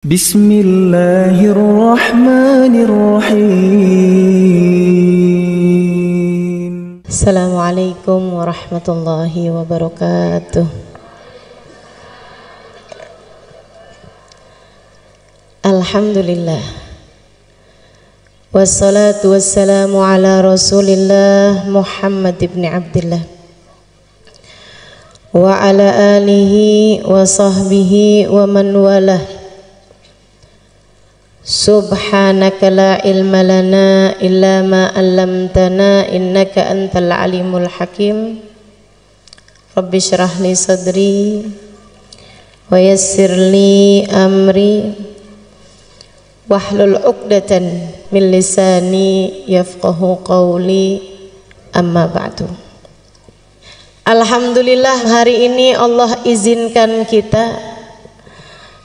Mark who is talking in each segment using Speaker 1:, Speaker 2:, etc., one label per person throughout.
Speaker 1: Bismillahirrahmanirrahim. Assalamualaikum warahmatullahi wabarakatuh. Alhamdulillah, wassalatu wassalamu ala rasulillah Muhammad ibn Abdillah wa ala alihi wa sahbihi wa man walah. Subhanaka la ilma lana illa ma 'allamtana innaka antal alimul hakim. Rabbi shrah li sadri wa yassir li amri wahlul 'uqdatan min lisani yafqahu qawli, amma ba'du. Alhamdulillah, hari ini Allah izinkan kita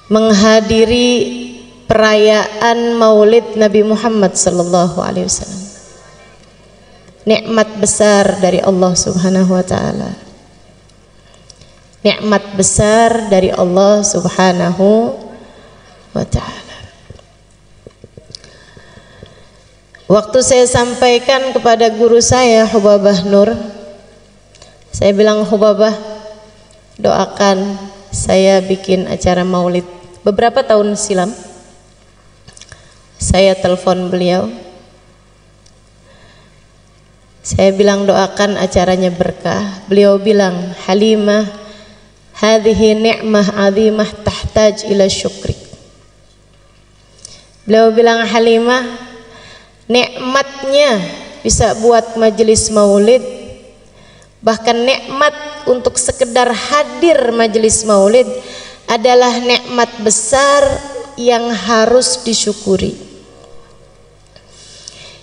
Speaker 1: menghadiri perayaan Maulid Nabi Muhammad sallallahu alaihi wasallam. Nikmat besar dari Allah Subhanahu wa taala. Nikmat besar dari Allah Subhanahu wa taala. Waktu saya sampaikan kepada guru saya Hubabah Nur, saya bilang, Hubabah, doakan saya bikin acara Maulid. Beberapa tahun silam saya telepon beliau, saya bilang doakan acaranya berkah. Beliau bilang, Halimah, hadhihi ni'mah 'azimah tahtaj ila syukri. Beliau bilang, Halimah, nikmatnya bisa buat majelis maulid, bahkan nikmat untuk sekedar hadir majelis maulid adalah nikmat besar yang harus disyukuri,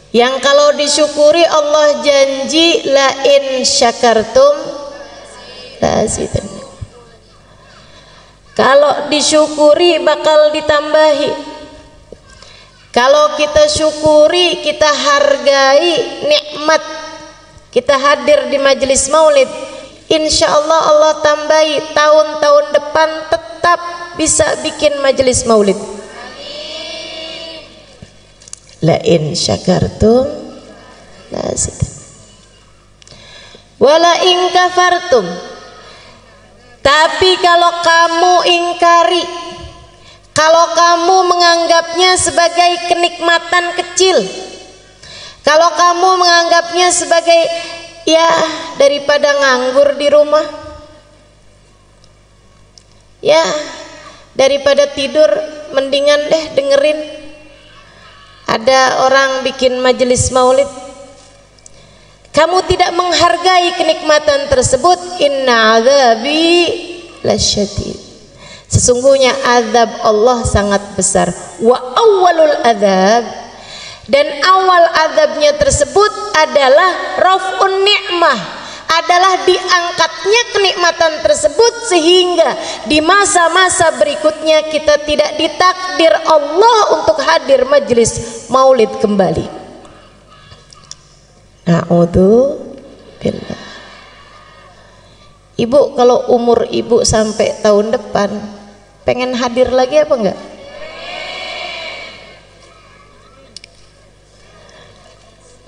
Speaker 1: yang kalau disyukuri Allah janji la in syakartum la azidannakum. Kalau disyukuri bakal ditambahi. Kalau kita syukuri, kita hargai nikmat kita hadir di majelis maulid, insya Allah Allah tambahi tahun-tahun depan tetap bisa bikin majelis maulid. La in syakartum la azidannakum wala in kafartum. Tapi kalau kamu ingkari, kalau kamu menganggapnya sebagai kenikmatan kecil, kalau kamu menganggapnya sebagai ya daripada nganggur di rumah, ya daripada tidur mendingan deh dengerin ada orang bikin majelis maulid, kamu tidak menghargai kenikmatan tersebut, inna azabi lasyadid, sesungguhnya azab Allah sangat besar. Wa awwalul azab, dan awal azabnya tersebut adalah raf'un ni'mah, adalah diangkatnya kenikmatan tersebut sehingga di masa-masa berikutnya kita tidak ditakdir Allah untuk hadir majelis maulid kembali. Na'udzubillah. Ibu, kalau umur ibu sampai tahun depan pengen hadir lagi apa enggak?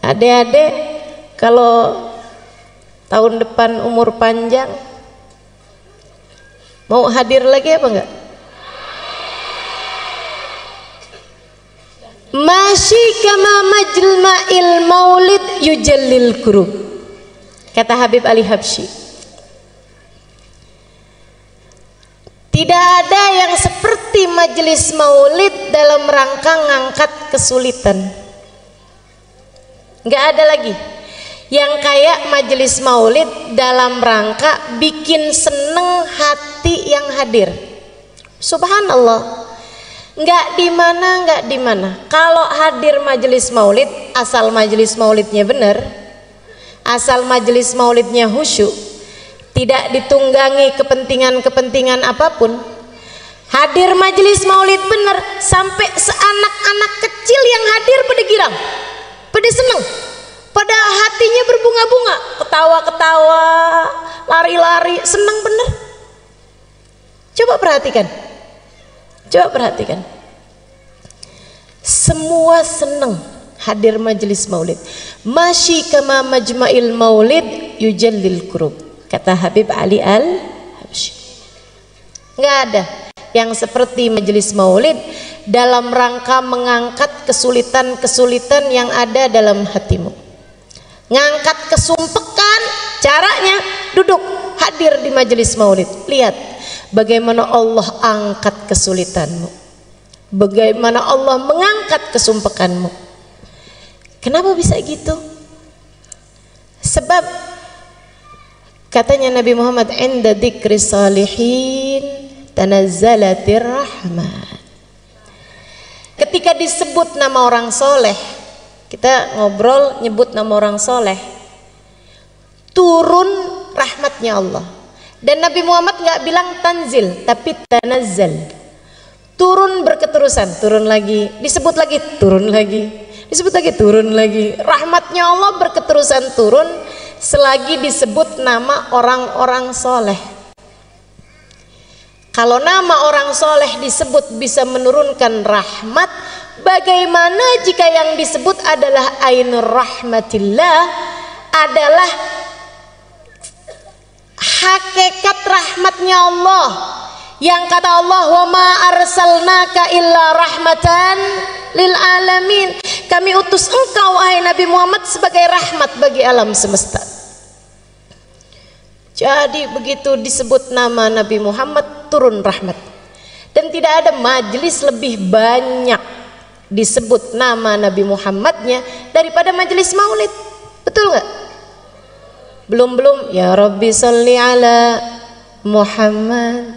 Speaker 1: Adik-adik, kalau tahun depan umur panjang mau hadir lagi apa enggak? Masyi kama majma'il maulid yujallil kurub, kata Habib Ali Habsyi. Tidak ada yang seperti majelis maulid dalam rangka ngangkat kesulitan. Enggak ada lagi yang kayak majelis maulid dalam rangka bikin seneng hati yang hadir. Subhanallah, enggak di mana. Kalau hadir majelis maulid, asal majelis maulidnya benar, asal majelis maulidnya khusyuk, tidak ditunggangi kepentingan-kepentingan apapun, hadir majelis maulid benar, sampai seanak-anak kecil yang hadir pada girang, pada seneng, pada hatinya berbunga-bunga, ketawa-ketawa, lari-lari, senang bener. Coba perhatikan, coba perhatikan. semua senang hadir majelis maulid. Masyi kama majma'il maulid yujallil kurub, kata Habib Ali Al-Habsyi. Nggak ada yang seperti majelis maulid dalam rangka mengangkat kesulitan-kesulitan yang ada dalam hatimu. Ngangkat kesumpekan, caranya duduk hadir di majelis maulid. Lihat bagaimana Allah angkat kesulitanmu, bagaimana Allah mengangkat kesumpekanmu. Kenapa bisa gitu? Sebab katanya Nabi Muhammad, inda dzikri salihin tanazzalatir rahmat. Ketika disebut nama orang soleh, kita ngobrol nyebut nama orang soleh, turun rahmatnya Allah. Dan Nabi Muhammad nggak bilang tanzil, tapi tanazzal. Turun berketerusan, turun lagi, disebut lagi, turun lagi, disebut lagi, turun lagi. Rahmatnya Allah berketerusan turun selagi disebut nama orang-orang soleh. Kalau nama orang soleh disebut bisa menurunkan rahmat, bagaimana jika yang disebut adalah ainur rahmatillah, adalah hakikat rahmatnya Allah, yang kata Allah, wa ma arsalnaka illa rahmatan lil alamin, kami utus engkau wahai Nabi Muhammad sebagai rahmat bagi alam semesta. Jadi begitu disebut nama Nabi Muhammad turun rahmat. Dan tidak ada majelis lebih banyak disebut nama Nabi Muhammadnya daripada majelis maulid. Betul nggak? Belum ya Rabbi salli ala Muhammad,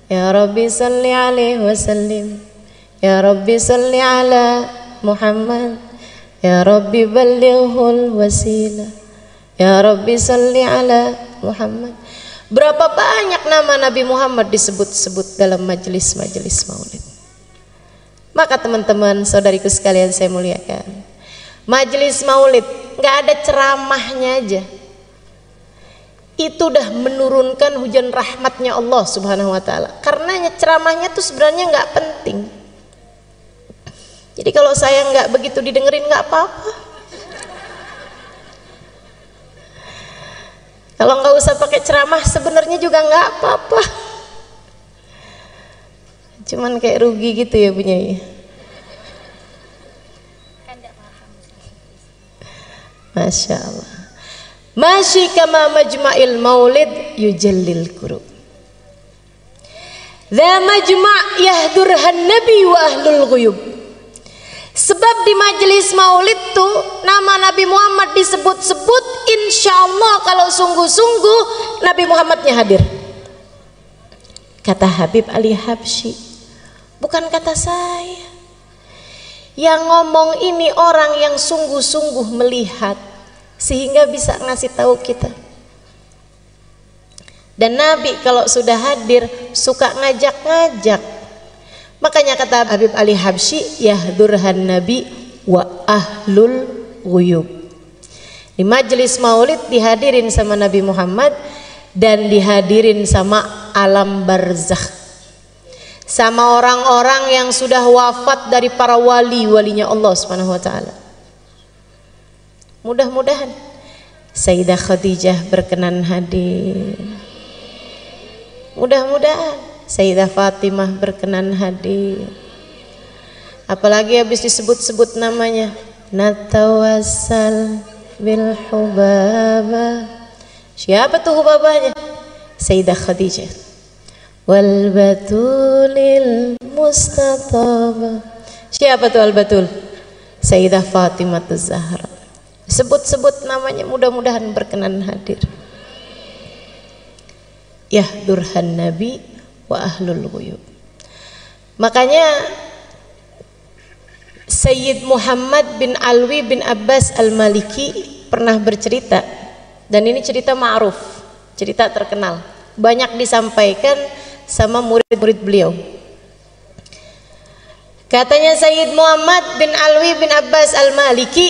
Speaker 1: ya Rabbi salli alaihi wasallim, ya Rabbi salli ala Muhammad, ya Rabbi ballighul wasilah, ya Rabbi salli ala Muhammad. Berapa banyak nama Nabi Muhammad disebut-sebut dalam majelis-majelis maulid. Maka teman-teman, saudariku sekalian saya muliakan, majelis maulid nggak ada ceramahnya aja, itu udah menurunkan hujan rahmatnya Allah Subhanahu wa taala. Karenanya ceramahnya tuh sebenarnya nggak penting. Jadi kalau saya nggak begitu didengerin nggak apa-apa. Kalau nggak usah pakai ceramah sebenarnya juga nggak apa-apa. Cuman kayak rugi gitu ya punya ya. Masya Allah. Masyi kama majma'il maulid yujallil kurub. Dha majma' yahdurhan nabi wa ahlul ghuyub. Sebab di majelis maulid tuh nama Nabi Muhammad disebut-sebut, insya Allah kalau sungguh-sungguh Nabi Muhammadnya hadir. Kata Habib Ali Habsyi, bukan kata saya. Yang ngomong ini orang yang sungguh-sungguh melihat sehingga bisa ngasih tahu kita. Dan Nabi kalau sudah hadir suka ngajak-ngajak. Makanya kata Habib Ali Habsyi, yahdurhan nabi wa ahlul ghuyub. Di majelis maulid dihadirin sama Nabi Muhammad dan dihadirin sama alam barzakh, sama orang-orang yang sudah wafat dari para wali-walinya Allah Subhanahu wa taala. Mudah-mudahan Sayyidah Khadijah berkenan hadir. Mudah-mudahan Sayyidah Fatimah berkenan hadir. Apalagi habis disebut-sebut namanya, natawassal bil hubaba. Siapa tuh hubabanya? Sayyidah Khadijah. Wal batulil mustataba. Siapa tuh al batul? Sayyidah Fatimah Zahra. Sebut-sebut namanya, mudah-mudahan berkenan hadir. Yahdurhan nabi wa ahlul ghuyub. Makanya Sayyid Muhammad bin Alwi bin Abbas Al-Maliki pernah bercerita, dan ini cerita ma'ruf, cerita terkenal, banyak disampaikan sama murid-murid beliau. Katanya Sayyid Muhammad bin Alwi bin Abbas Al-Maliki,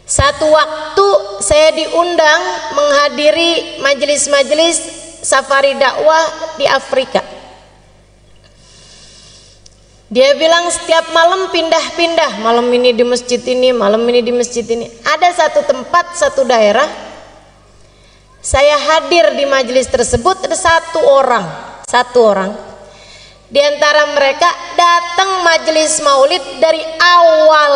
Speaker 1: satu waktu saya diundang menghadiri majelis-majelis safari dakwah di Afrika. Dia bilang setiap malam pindah-pindah, malam ini di masjid ini, malam ini di masjid ini. Ada satu tempat, satu daerah, saya hadir di majelis tersebut, ada satu orang di antara mereka datang majelis maulid dari awal,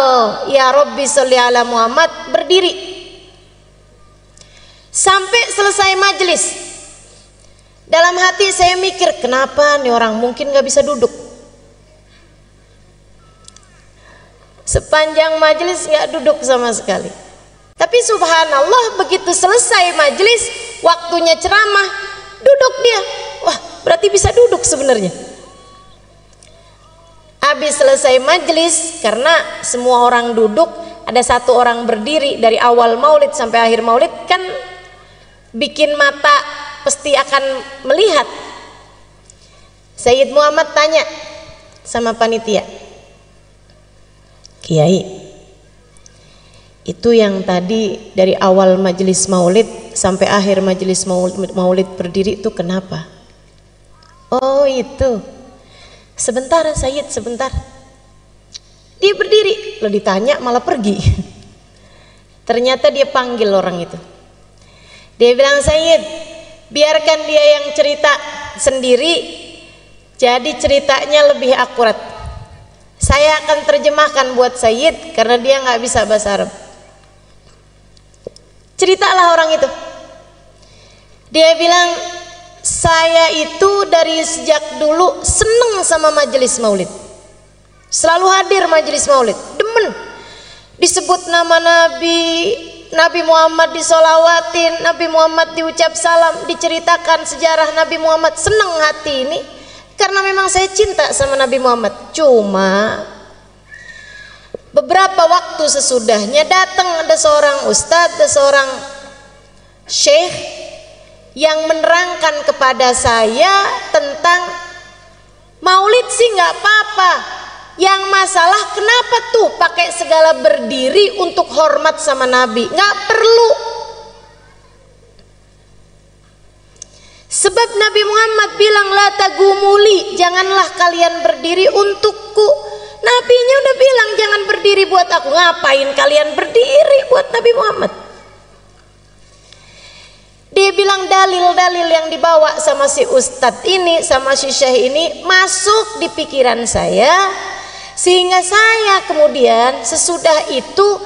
Speaker 1: ya Rabbi sholli ala Muhammad, berdiri sampai selesai majelis. Dalam hati saya mikir, kenapa nih orang mungkin gak bisa duduk? Sepanjang majelis gak duduk sama sekali. Tapi subhanallah, begitu selesai majelis, waktunya ceramah, duduk dia. Wah, berarti bisa duduk sebenarnya. Habis selesai majelis, karena semua orang duduk, ada satu orang berdiri dari awal maulid sampai akhir maulid, kan bikin mata pasti akan melihat. Sayyid Muhammad tanya sama panitia, Kiai, itu yang tadi dari awal majelis maulid sampai akhir majelis maulid berdiri itu kenapa? Oh itu, sebentar Sayyid, sebentar. Dia berdiri, lo ditanya malah pergi. Ternyata dia panggil orang itu. Dia bilang, Sayyid, biarkan dia yang cerita sendiri, jadi ceritanya lebih akurat. Saya akan terjemahkan buat Sayyid karena dia nggak bisa bahasa Arab. Ceritalah orang itu. Dia bilang, saya itu dari sejak dulu seneng sama majelis maulid, selalu hadir majelis maulid, demen disebut nama Nabi Muhammad disolawatin, Nabi Muhammad diucap salam, diceritakan sejarah Nabi Muhammad. Seneng hati ini karena memang saya cinta sama Nabi Muhammad. Cuma beberapa waktu sesudahnya datang ada seorang ustadz, ada seorang syekh yang menerangkan kepada saya tentang maulid sih nggak apa-apa, yang masalah kenapa tuh pakai segala berdiri untuk hormat sama Nabi? Nggak perlu. Sebab Nabi Muhammad bilang, la tagumuli, janganlah kalian berdiri untukku. Nabinya udah bilang jangan berdiri buat aku, ngapain kalian berdiri buat Nabi Muhammad? Dia bilang dalil-dalil yang dibawa sama si ustadz ini, sama si syekh ini masuk di pikiran saya, sehingga saya kemudian sesudah itu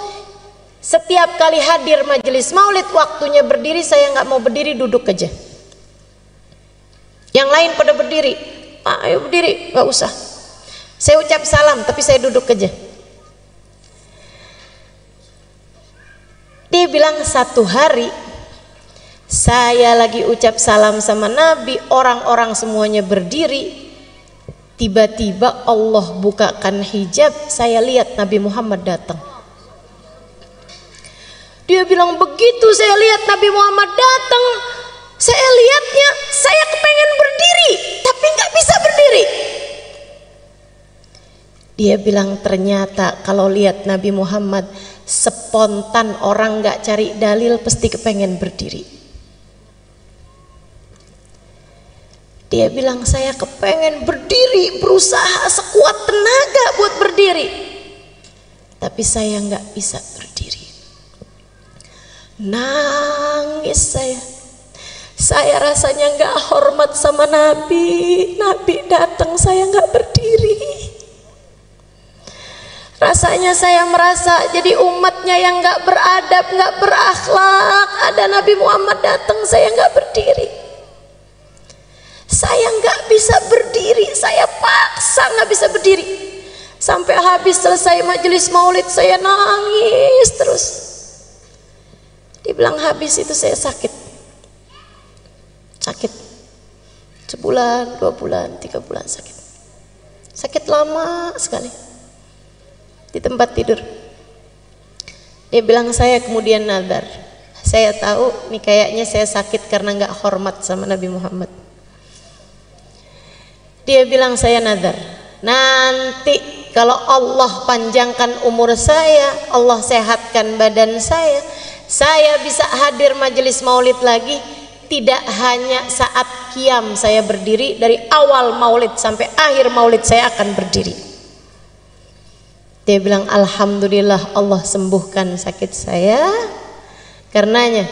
Speaker 1: setiap kali hadir majelis maulid waktunya berdiri, saya nggak mau berdiri, duduk aja. Yang lain pada berdiri, ayo berdiri, nggak usah. Saya ucap salam tapi saya duduk aja. Dia bilang satu hari saya lagi ucap salam sama Nabi, orang-orang semuanya berdiri. Tiba-tiba Allah bukakan hijab, saya lihat Nabi Muhammad datang. Dia bilang begitu saya lihat Nabi Muhammad datang, saya lihatnya, saya kepengen berdiri, tapi nggak bisa berdiri. Dia bilang ternyata kalau lihat Nabi Muhammad spontan, orang nggak cari dalil pasti kepengen berdiri. Dia bilang saya kepengen berdiri, berusaha sekuat tenaga buat berdiri, tapi saya nggak bisa berdiri. Nangis saya rasanya nggak hormat sama Nabi. Nabi datang saya nggak berdiri. Rasanya saya merasa jadi umatnya yang nggak beradab, nggak berakhlak. Ada Nabi Muhammad datang saya nggak berdiri. Saya nggak bisa berdiri, saya paksa nggak bisa berdiri. Sampai habis selesai majelis maulid saya nangis terus. Dibilang habis itu saya sakit. Sakit. Sebulan, 2 bulan, 3 bulan sakit. Sakit lama sekali. Di tempat tidur. Dia bilang saya kemudian nadar. Saya tahu nih kayaknya saya sakit karena nggak hormat sama Nabi Muhammad. Dia bilang saya nadar, nanti kalau Allah panjangkan umur saya, Allah sehatkan badan saya bisa hadir majelis maulid lagi. Tidak hanya saat qiyam saya berdiri, dari awal maulid sampai akhir maulid saya akan berdiri. Dia bilang, alhamdulillah Allah sembuhkan sakit saya. Karenanya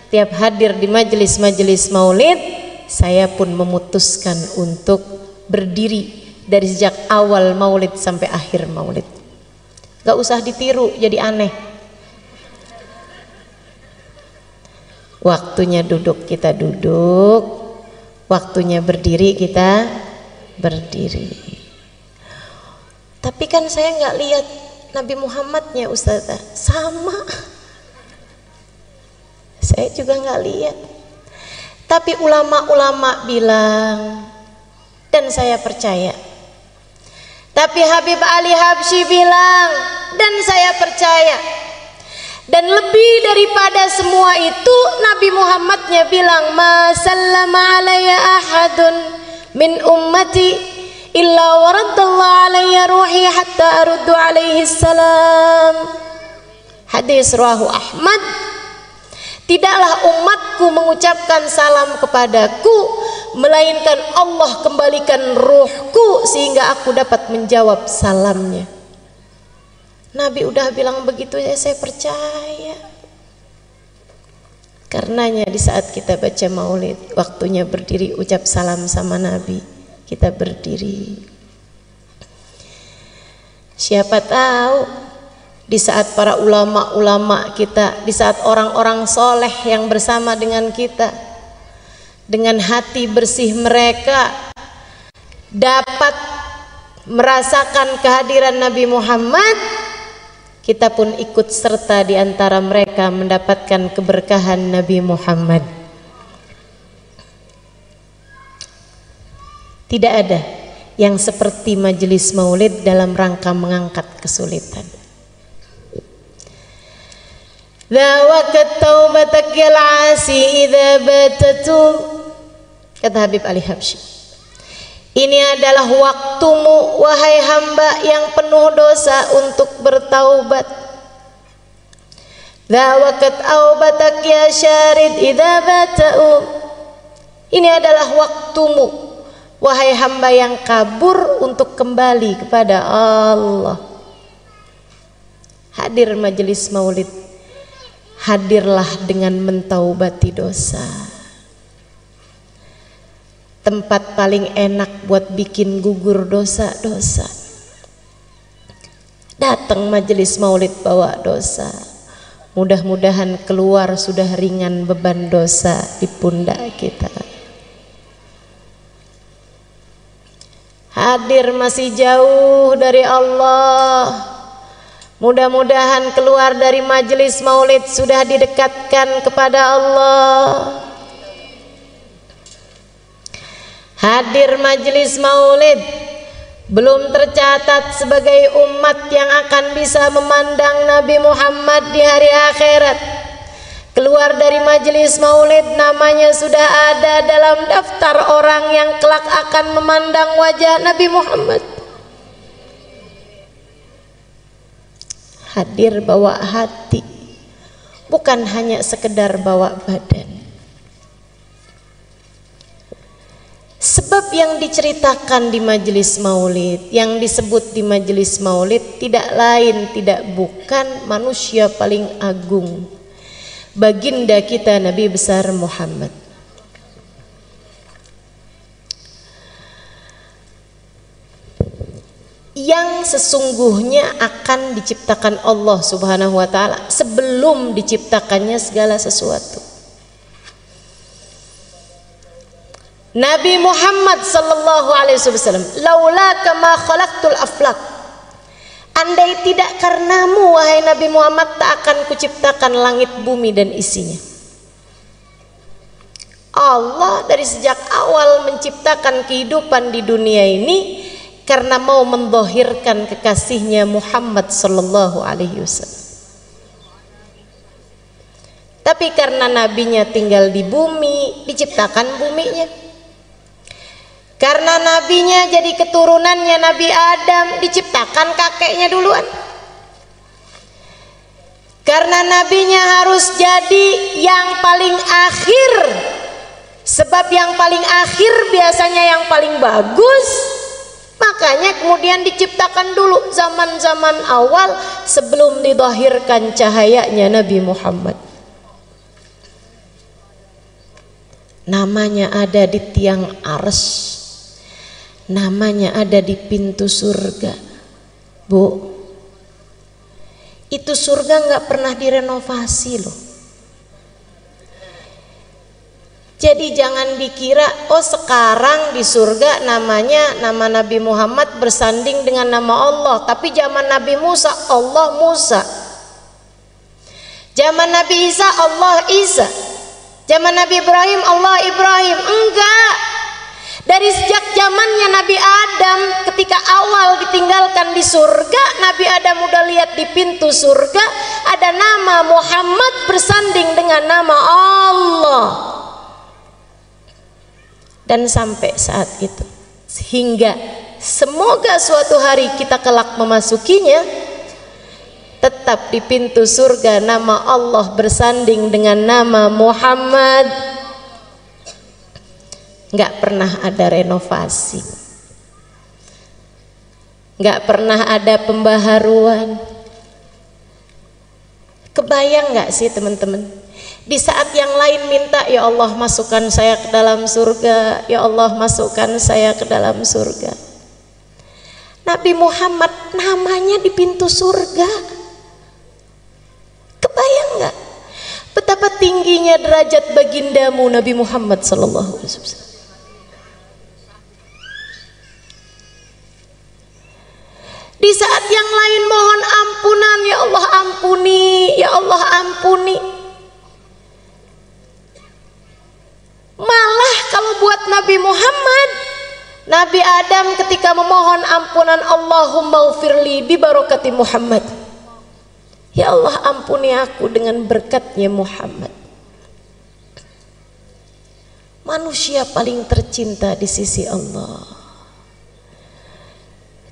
Speaker 1: tiap hadir di majelis-majelis maulid, saya pun memutuskan untuk berdiri dari sejak awal maulid sampai akhir maulid. Gak usah ditiru jadi aneh. Waktunya duduk kita duduk, waktunya berdiri kita berdiri. Tapi kan saya nggak lihat Nabi Muhammadnya, Ustazah. Sama, saya juga nggak lihat. Tapi ulama-ulama bilang, dan saya percaya. Tapi Habib Ali Habsyi bilang, dan saya percaya. Dan lebih daripada semua itu, Nabi Muhammadnya bilang, ma sallama alayya ahadun min ummati illa waraddallahu alayya ruhi hatta aruddu alaihi salam. Hadis rawahu Ahmad. Tidaklah umatku mengucapkan salam kepadaku, melainkan Allah kembalikan ruhku sehingga aku dapat menjawab salamnya. Nabi udah bilang begitu, ya saya percaya. Karenanya di saat kita baca maulid, waktunya berdiri ucap salam sama Nabi, kita berdiri. Siapa tahu di saat para ulama-ulama kita, di saat orang-orang soleh yang bersama dengan kita, dengan hati bersih mereka dapat merasakan kehadiran Nabi Muhammad, kita pun ikut serta di antara mereka mendapatkan keberkahan Nabi Muhammad. Tidak ada yang seperti majelis maulid dalam rangka mengangkat kesulitan. Dhawakat taubatak yal asi idza batatum, kata Habib Ali Habsyi. Ini adalah waktumu wahai hamba yang penuh dosa untuk bertaubat. Dhawakat taubatak ya syarid idza bataum. Ini adalah waktumu wahai hamba yang kabur untuk kembali kepada Allah. Hadir majelis maulid, hadirlah dengan mentaubati dosa. Tempat paling enak buat bikin gugur dosa-dosa. Datang majelis maulid bawa dosa, mudah-mudahan keluar sudah ringan beban dosa di pundak kita. Hadir masih jauh dari Allah, mudah-mudahan keluar dari majelis maulid sudah didekatkan kepada Allah. Hadir majelis maulid belum tercatat sebagai umat yang akan bisa memandang Nabi Muhammad di hari akhirat. Keluar dari majelis maulid namanya sudah ada dalam daftar orang yang kelak akan memandang wajah Nabi Muhammad. Hadir bawa hati, bukan hanya sekedar bawa badan. Sebab yang diceritakan di majelis maulid, yang disebut di majelis maulid tidak lain tidak bukan manusia paling agung, baginda kita Nabi besar Muhammad. Yang sesungguhnya akan diciptakan Allah Subhanahu wa taala sebelum diciptakannya segala sesuatu. Nabi Muhammad sallallahu alaihi wasallam, laula kama khalaqtul aflak. Andai tidak karenamu wahai Nabi Muhammad, tak akan kuciptakan langit bumi dan isinya. Allah dari sejak awal menciptakan kehidupan di dunia ini karena mau mendhahirkan kekasihnya Muhammad sallallahu alaihi wasallam. Tapi karena nabinya tinggal di bumi, diciptakan buminya. Karena nabinya jadi keturunannya Nabi Adam, diciptakan kakeknya duluan. Karena nabinya harus jadi yang paling akhir, sebab yang paling akhir biasanya yang paling bagus. Makanya kemudian diciptakan dulu zaman-zaman awal sebelum didahirkan cahayanya Nabi Muhammad. Namanya ada di tiang arsy, namanya ada di pintu surga. Bu, itu surga nggak pernah direnovasi loh. Jadi jangan dikira oh sekarang di surga namanya nama Nabi Muhammad bersanding dengan nama Allah, tapi zaman Nabi Musa Allah Musa, zaman Nabi Isa Allah Isa, zaman Nabi Ibrahim Allah Ibrahim. Enggak. Dari sejak zamannya Nabi Adam, ketika awal ditinggalkan di surga, Nabi Adam udah lihat di pintu surga ada nama Muhammad bersanding dengan nama Allah. Dan sampai saat itu, sehingga semoga suatu hari kita kelak memasukinya, tetap di pintu surga nama Allah bersanding dengan nama Muhammad. Nggak pernah ada renovasi, nggak pernah ada pembaharuan. Kebayang nggak sih teman-teman? Di saat yang lain minta, ya Allah masukkan saya ke dalam surga, ya Allah masukkan saya ke dalam surga. Nabi Muhammad namanya di pintu surga. Kebayang nggak betapa tingginya derajat bagindamu Nabi Muhammad sallallahu alaihi wasallam? Di saat yang lain mohon ampunan, ya Allah ampuni, ya Allah ampuni. Malah kalau buat Nabi Muhammad, Nabi Adam ketika memohon ampunan, Allahumma ghfirli bi barakati Muhammad, ya Allah ampuni aku dengan berkatnya Muhammad. Manusia paling tercinta di sisi Allah.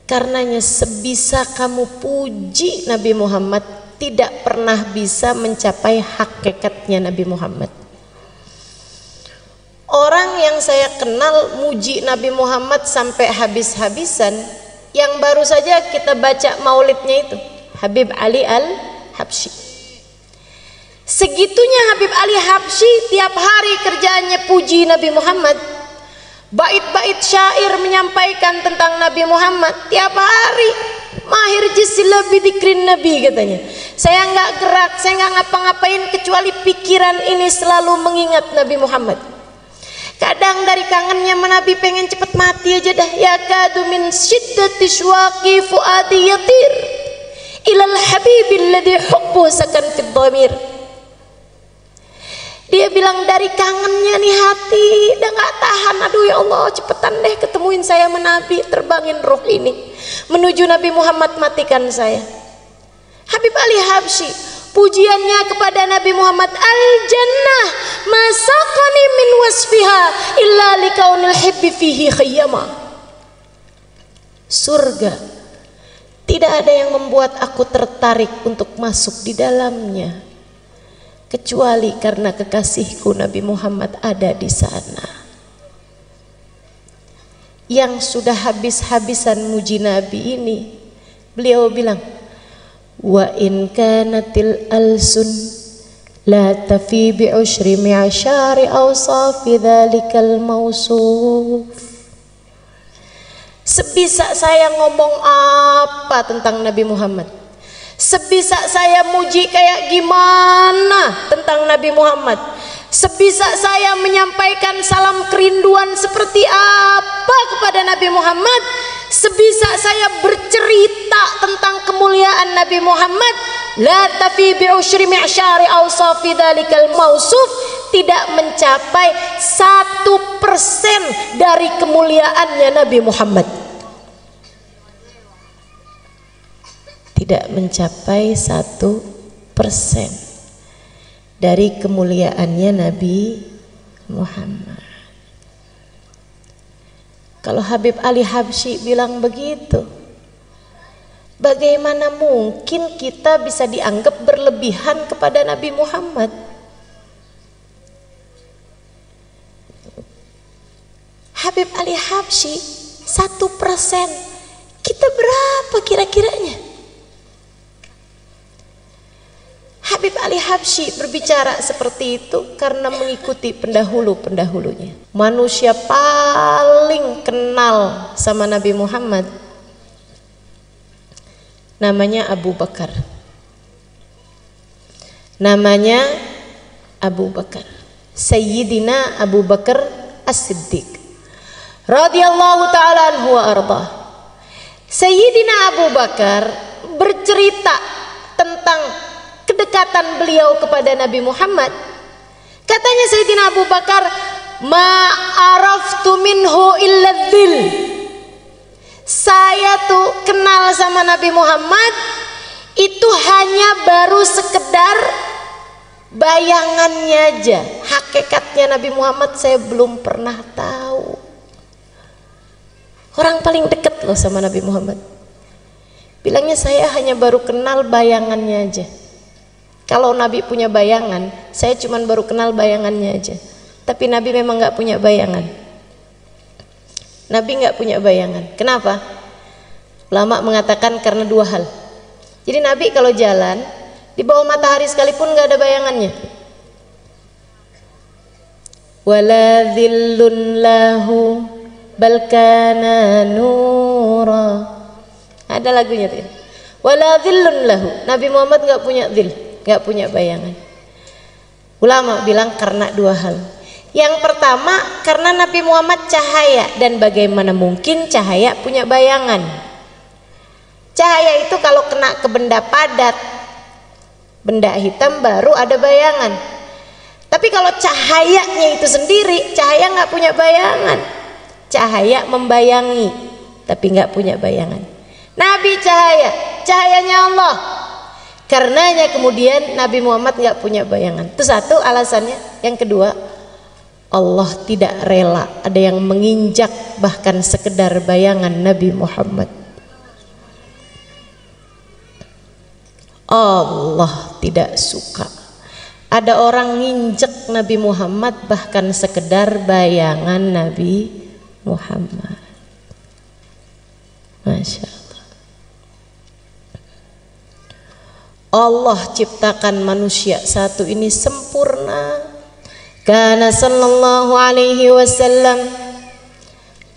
Speaker 1: Karenanya sebisa kamu puji Nabi Muhammad, tidak pernah bisa mencapai hakikatnya Nabi Muhammad. Orang yang saya kenal muji Nabi Muhammad sampai habis-habisan, yang baru saja kita baca maulidnya itu, Habib Ali Al-Habsyi. Segitunya Habib Ali Habsyi tiap hari kerjaannya puji Nabi Muhammad. Bait-bait syair menyampaikan tentang Nabi Muhammad tiap hari. Mahir jisila bidikrin Nabi katanya. Saya nggak gerak, saya nggak ngapa-ngapain kecuali pikiran ini selalu mengingat Nabi Muhammad. Kadang dari kangennya Nabi pengen cepet mati aja dah. Ya kadu min syiddati syuaqi fuadi yatir ilal habibil ladhi hubbu sakan fid dhamir. Dia bilang dari kangennya nih hati udah gak tahan. Aduh ya Allah cepetan deh ketemuin saya sama Nabi, terbangin roh ini menuju Nabi Muhammad, matikan saya. Habib Ali Habsyi pujiannya kepada Nabi Muhammad, al-jannah masaqani min wasfiha illa likaunil hibbi fihi khayyama. Surga tidak ada yang membuat aku tertarik untuk masuk di dalamnya kecuali karena kekasihku Nabi Muhammad ada di sana. Yang sudah habis-habisan muji Nabi ini, beliau bilang, wa in kanatil alsun la tafi bi ushri mi'ashari awsafi dhalikal mausuf. Sebisa saya ngomong apa tentang Nabi Muhammad, sebisa saya muji kayak gimana tentang Nabi Muhammad, sebisa saya menyampaikan salam kerinduan seperti apa kepada Nabi Muhammad, sebisa saya bercerita tentang kemuliaan Nabi Muhammad, la tafi bi ushri mi'syari awsafi dhalikal mausuf, tidak mencapai 1% dari kemuliaannya Nabi Muhammad. Tidak mencapai 1% dari kemuliaannya Nabi Muhammad. Kalau Habib Ali Habsyi bilang begitu, bagaimana mungkin kita bisa dianggap berlebihan kepada Nabi Muhammad? Habib Ali Habsyi 1%. Kita berapa kira-kiranya? Habib Ali Habsyi berbicara seperti itu karena mengikuti pendahulu-pendahulunya. Manusia paling kenal sama Nabi Muhammad namanya Abu Bakar. Namanya Abu Bakar. Sayyidina Abu Bakar As-Siddiq radhiyallahu ta'ala anhu wa arda. Sayyidina Abu Bakar bercerita tentang kedekatan beliau kepada Nabi Muhammad. Katanya Sayyidina Abu Bakar, ma araftu minhu illa dzil. Saya tuh kenal sama Nabi Muhammad itu hanya baru sekedar bayangannya aja. Hakikatnya Nabi Muhammad saya belum pernah tahu. Orang paling dekat loh sama Nabi Muhammad. Bilangnya saya hanya baru kenal bayangannya aja. Kalau Nabi punya bayangan, saya cuma baru kenal bayangannya aja. Tapi Nabi memang nggak punya bayangan. Nabi nggak punya bayangan. Kenapa? Ulama mengatakan karena dua hal. Jadi Nabi kalau jalan di bawah matahari sekalipun nggak ada bayangannya. Wala dhillun lahu bal kana nura. Ada lagunya tuh. Wala dhillun lahu. Nabi Muhammad nggak punya dhil, nggak punya bayangan. Ulama bilang karena dua hal. Yang pertama karena Nabi Muhammad cahaya, dan bagaimana mungkin cahaya punya bayangan? Cahaya itu kalau kena ke benda padat, benda hitam baru ada bayangan. Tapi kalau cahayanya itu sendiri, cahaya nggak punya bayangan. Cahaya membayangi, tapi nggak punya bayangan. Nabi cahaya, cahayanya Allah. Karenanya kemudian Nabi Muhammad nggak punya bayangan. Itu satu alasannya. Yang kedua, Allah tidak rela ada yang menginjak bahkan sekedar bayangan Nabi Muhammad. Allah tidak suka ada orang nginjek Nabi Muhammad bahkan sekedar bayangan Nabi Muhammad. Masya Allah. Allah ciptakan manusia satu ini sempurna. Kana sallallahu alaihi wasallam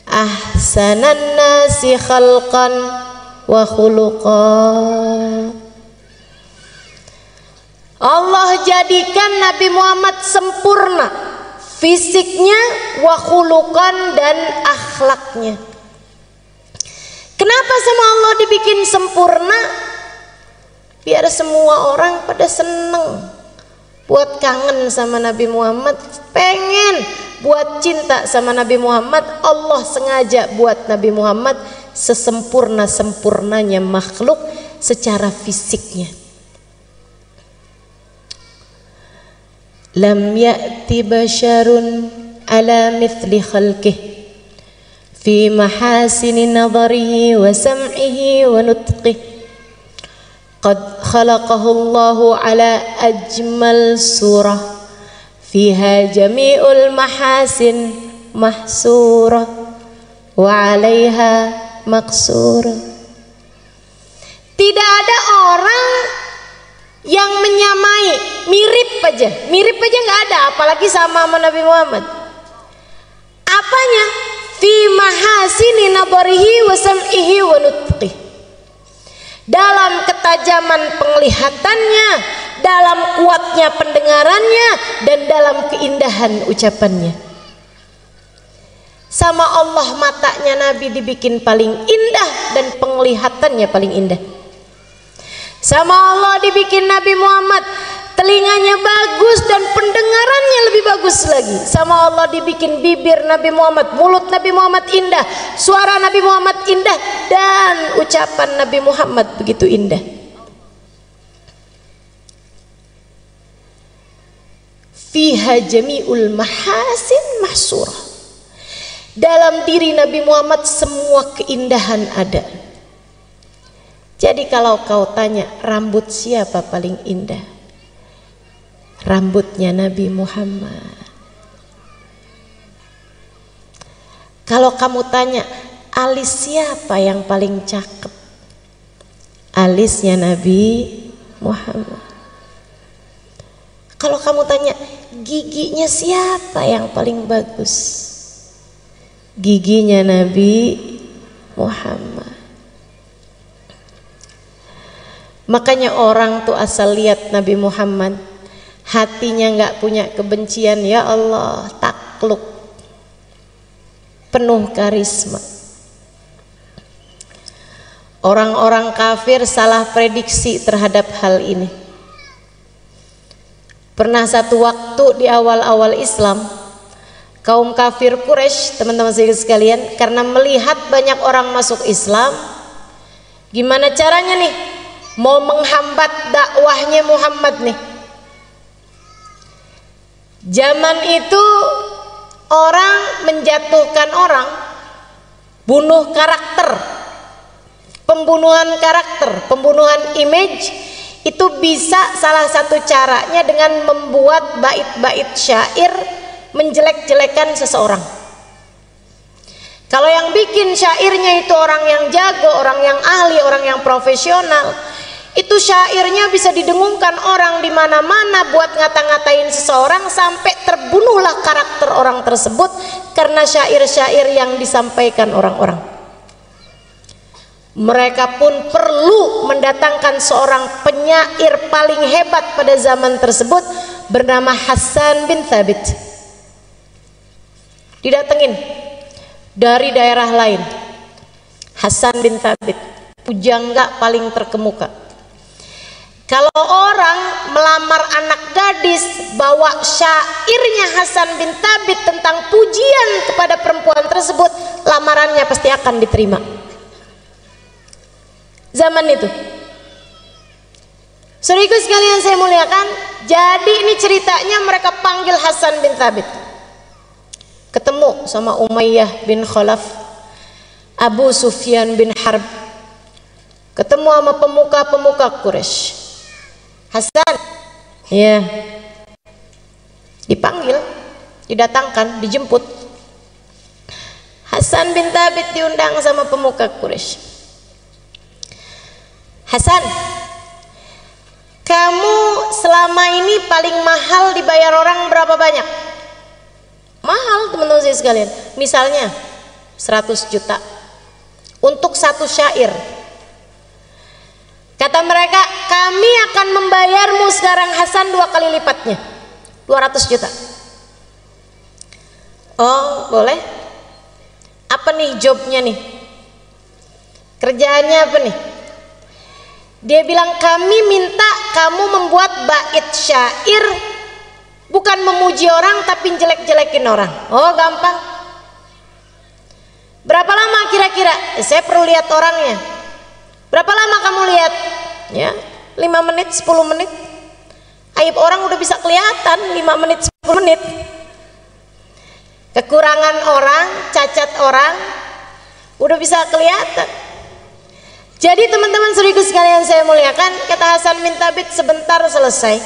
Speaker 1: ahsanan nasi khalqan wa khuluqan. Allah jadikan Nabi Muhammad sempurna fisiknya, wa khuluqan, dan akhlaknya. Kenapa sama Allah dibikin sempurna? Biar semua orang pada seneng, buat kangen sama Nabi Muhammad, pengen buat cinta sama Nabi Muhammad. Allah sengaja buat Nabi Muhammad sesempurna-sempurnanya makhluk secara fisiknya. Lam ya'ti basyarun ala mithli khalqih fi mahasini nadharihi wa sam'ihi wa nutqih. Qad khalaqahu Allahu ala ajmal surah fiha jami'ul mahasin mahsurah wa 'alaiha maqsurah. Tidak ada orang yang menyamai, mirip aja nggak ada, apalagi sama Nabi Muhammad. Apanya? Fi mahasini nadharihi wa sam'ihi wa nutqih. Dalam ketajaman penglihatannya, dalam kuatnya pendengarannya, dan dalam keindahan ucapannya. Sama Allah matanya Nabi dibikin paling indah dan penglihatannya paling indah. Sama Allah dibikin Nabi Muhammad telinganya bagus dan pendengarannya lebih bagus lagi. Sama Allah dibikin bibir Nabi Muhammad, mulut Nabi Muhammad indah, suara Nabi Muhammad indah, dan ucapan Nabi Muhammad begitu indah. Fiha jami'ul mahasin mahsurah. Dalam diri Nabi Muhammad semua keindahan ada. Jadi kalau kau tanya rambut siapa paling indah, rambutnya Nabi Muhammad. Kalau kamu tanya alis siapa yang paling cakep? Alisnya Nabi Muhammad. Kalau kamu tanya giginya siapa yang paling bagus? Giginya Nabi Muhammad. Makanya orang tuh asal lihat Nabi Muhammad, hatinya nggak punya kebencian, ya Allah, takluk, penuh karisma. Orang-orang kafir salah prediksi terhadap hal ini. Pernah satu waktu di awal-awal Islam, kaum kafir Quraisy, teman-teman sekalian, karena melihat banyak orang masuk Islam, gimana caranya nih mau menghambat dakwahnya Muhammad nih. Zaman itu orang menjatuhkan orang, bunuh karakter, pembunuhan karakter, pembunuhan image, itu bisa salah satu caranya dengan membuat bait-bait syair menjelek-jelekan seseorang. Kalau yang bikin syairnya itu orang yang jago, orang yang ahli, orang yang profesional, itu syairnya bisa didengungkan orang di mana-mana buat ngata-ngatain seseorang sampai terbunuhlah karakter orang tersebut karena syair-syair yang disampaikan orang-orang. Mereka pun perlu mendatangkan seorang penyair paling hebat pada zaman tersebut bernama Hasan bin Thabit. Didatengin dari daerah lain. Hasan bin Thabit, pujangga paling terkemuka. Kalau orang melamar anak gadis, bawa syairnya Hasan bin Thabit tentang pujian kepada perempuan tersebut, lamarannya pasti akan diterima. Zaman itu, saudaraku sekalian saya muliakan, jadi ini ceritanya mereka panggil Hasan bin Thabit, ketemu sama Umayyah bin Khalaf, Abu Sufyan bin Harb, ketemu sama pemuka-pemuka Quraisy. Hasan, ya, dipanggil, didatangkan, dijemput. Hasan bin Thabit diundang sama pemuka Quraisy. Hasan, kamu selama ini paling mahal dibayar orang berapa banyak? Mahal teman-teman saya sekalian. Misalnya 100 juta untuk satu syair. Kata mereka, kami akan membayarmu sekarang Hasan 2 kali lipatnya, 200 juta. Oh boleh. Apa nih jobnya nih? Kerjaannya apa nih? Dia bilang, kami minta kamu membuat bait syair, bukan memuji orang tapi jelek-jelekin orang. Oh gampang. Berapa lama kira-kira? Saya perlu lihat orangnya. Berapa lama kamu lihat? Ya, 5 menit, 10 menit. Aib orang udah bisa kelihatan 5 menit, 10 menit. Kekurangan orang, cacat orang udah bisa kelihatan. Jadi teman-teman saudaraku sekalian saya muliakan, kata Hasan bin Thabit, sebentar selesai.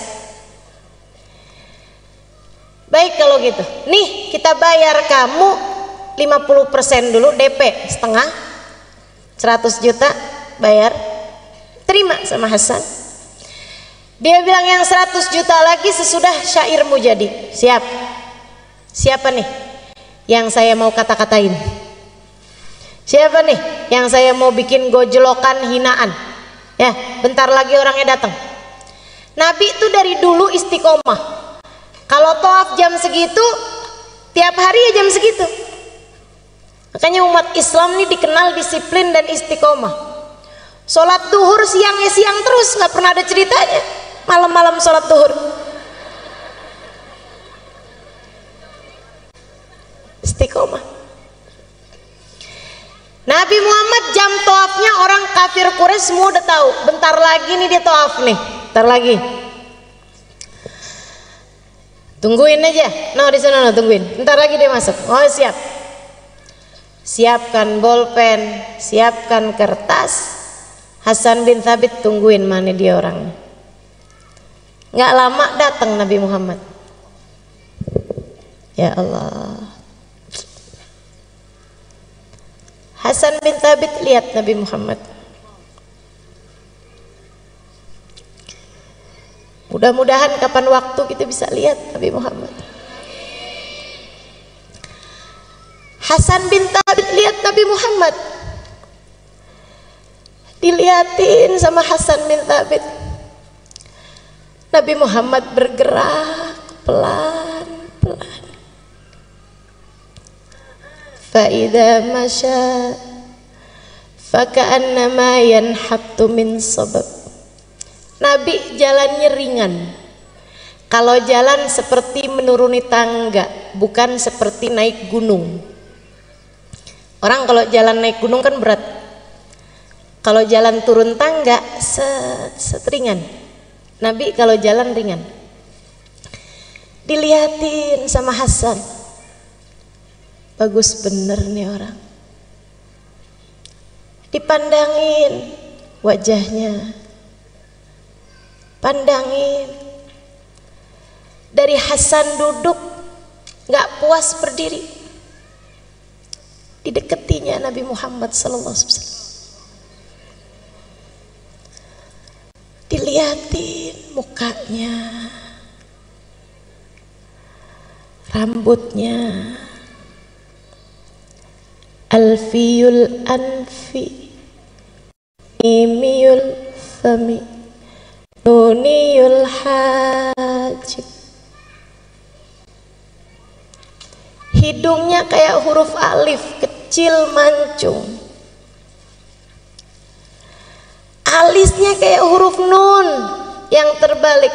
Speaker 1: Baik kalau gitu, nih kita bayar kamu 50% dulu, DP setengah, 100 juta bayar. Terima sama Hasan. Dia bilang yang 100 juta lagi sesudah syairmu jadi. Siap. Siapa nih yang saya mau kata-katain? Siapa nih yang saya mau bikin gojlokan hinaan? Ya, bentar lagi orangnya datang. Nabi itu dari dulu istiqomah. Kalau tawaf jam segitu, tiap hari ya jam segitu. Makanya umat Islam ini dikenal disiplin dan istiqomah. Sholat duhur siangnya siang terus, nggak pernah ada ceritanya malam-malam sholat duhur. Istiqomah. Nabi Muhammad jam tawafnya orang kafir Quraisy semua udah tahu. Bentar lagi nih dia tawaf nih, bentar lagi. Tungguin aja, di sana tungguin. Bentar lagi dia masuk. Oh siap. Siapkan bolpen, siapkan kertas. Hasan bin Thabit tungguin mana dia orangnya. Nggak lama datang Nabi Muhammad. Ya Allah. Hasan bin Thabit lihat Nabi Muhammad. Mudah-mudahan kapan waktu kita bisa lihat Nabi Muhammad. Hasan bin Thabit lihat Nabi Muhammad. Dilihatin sama Hasan bin Thabit. Nabi Muhammad bergerak pelan-pelan. Fa'idha masya faka'annama yanhattu min sabab. Nabi jalannya ringan. Kalau jalan seperti menuruni tangga, bukan seperti naik gunung. Orang kalau jalan naik gunung kan berat. Kalau jalan turun tangga ringan. Nabi kalau jalan ringan. Dilihatin sama Hasan. Bagus bener nih orang. Dipandangin wajahnya. Pandangin. Dari Hasan duduk gak puas berdiri. Dideketinya Nabi Muhammad SAW. Dilihatin mukanya, rambutnya, alfiyul anfi, imiyul fami, nuniyul hajib. Hidungnya kayak huruf alif, kecil mancung. Alisnya kayak huruf nun yang terbalik.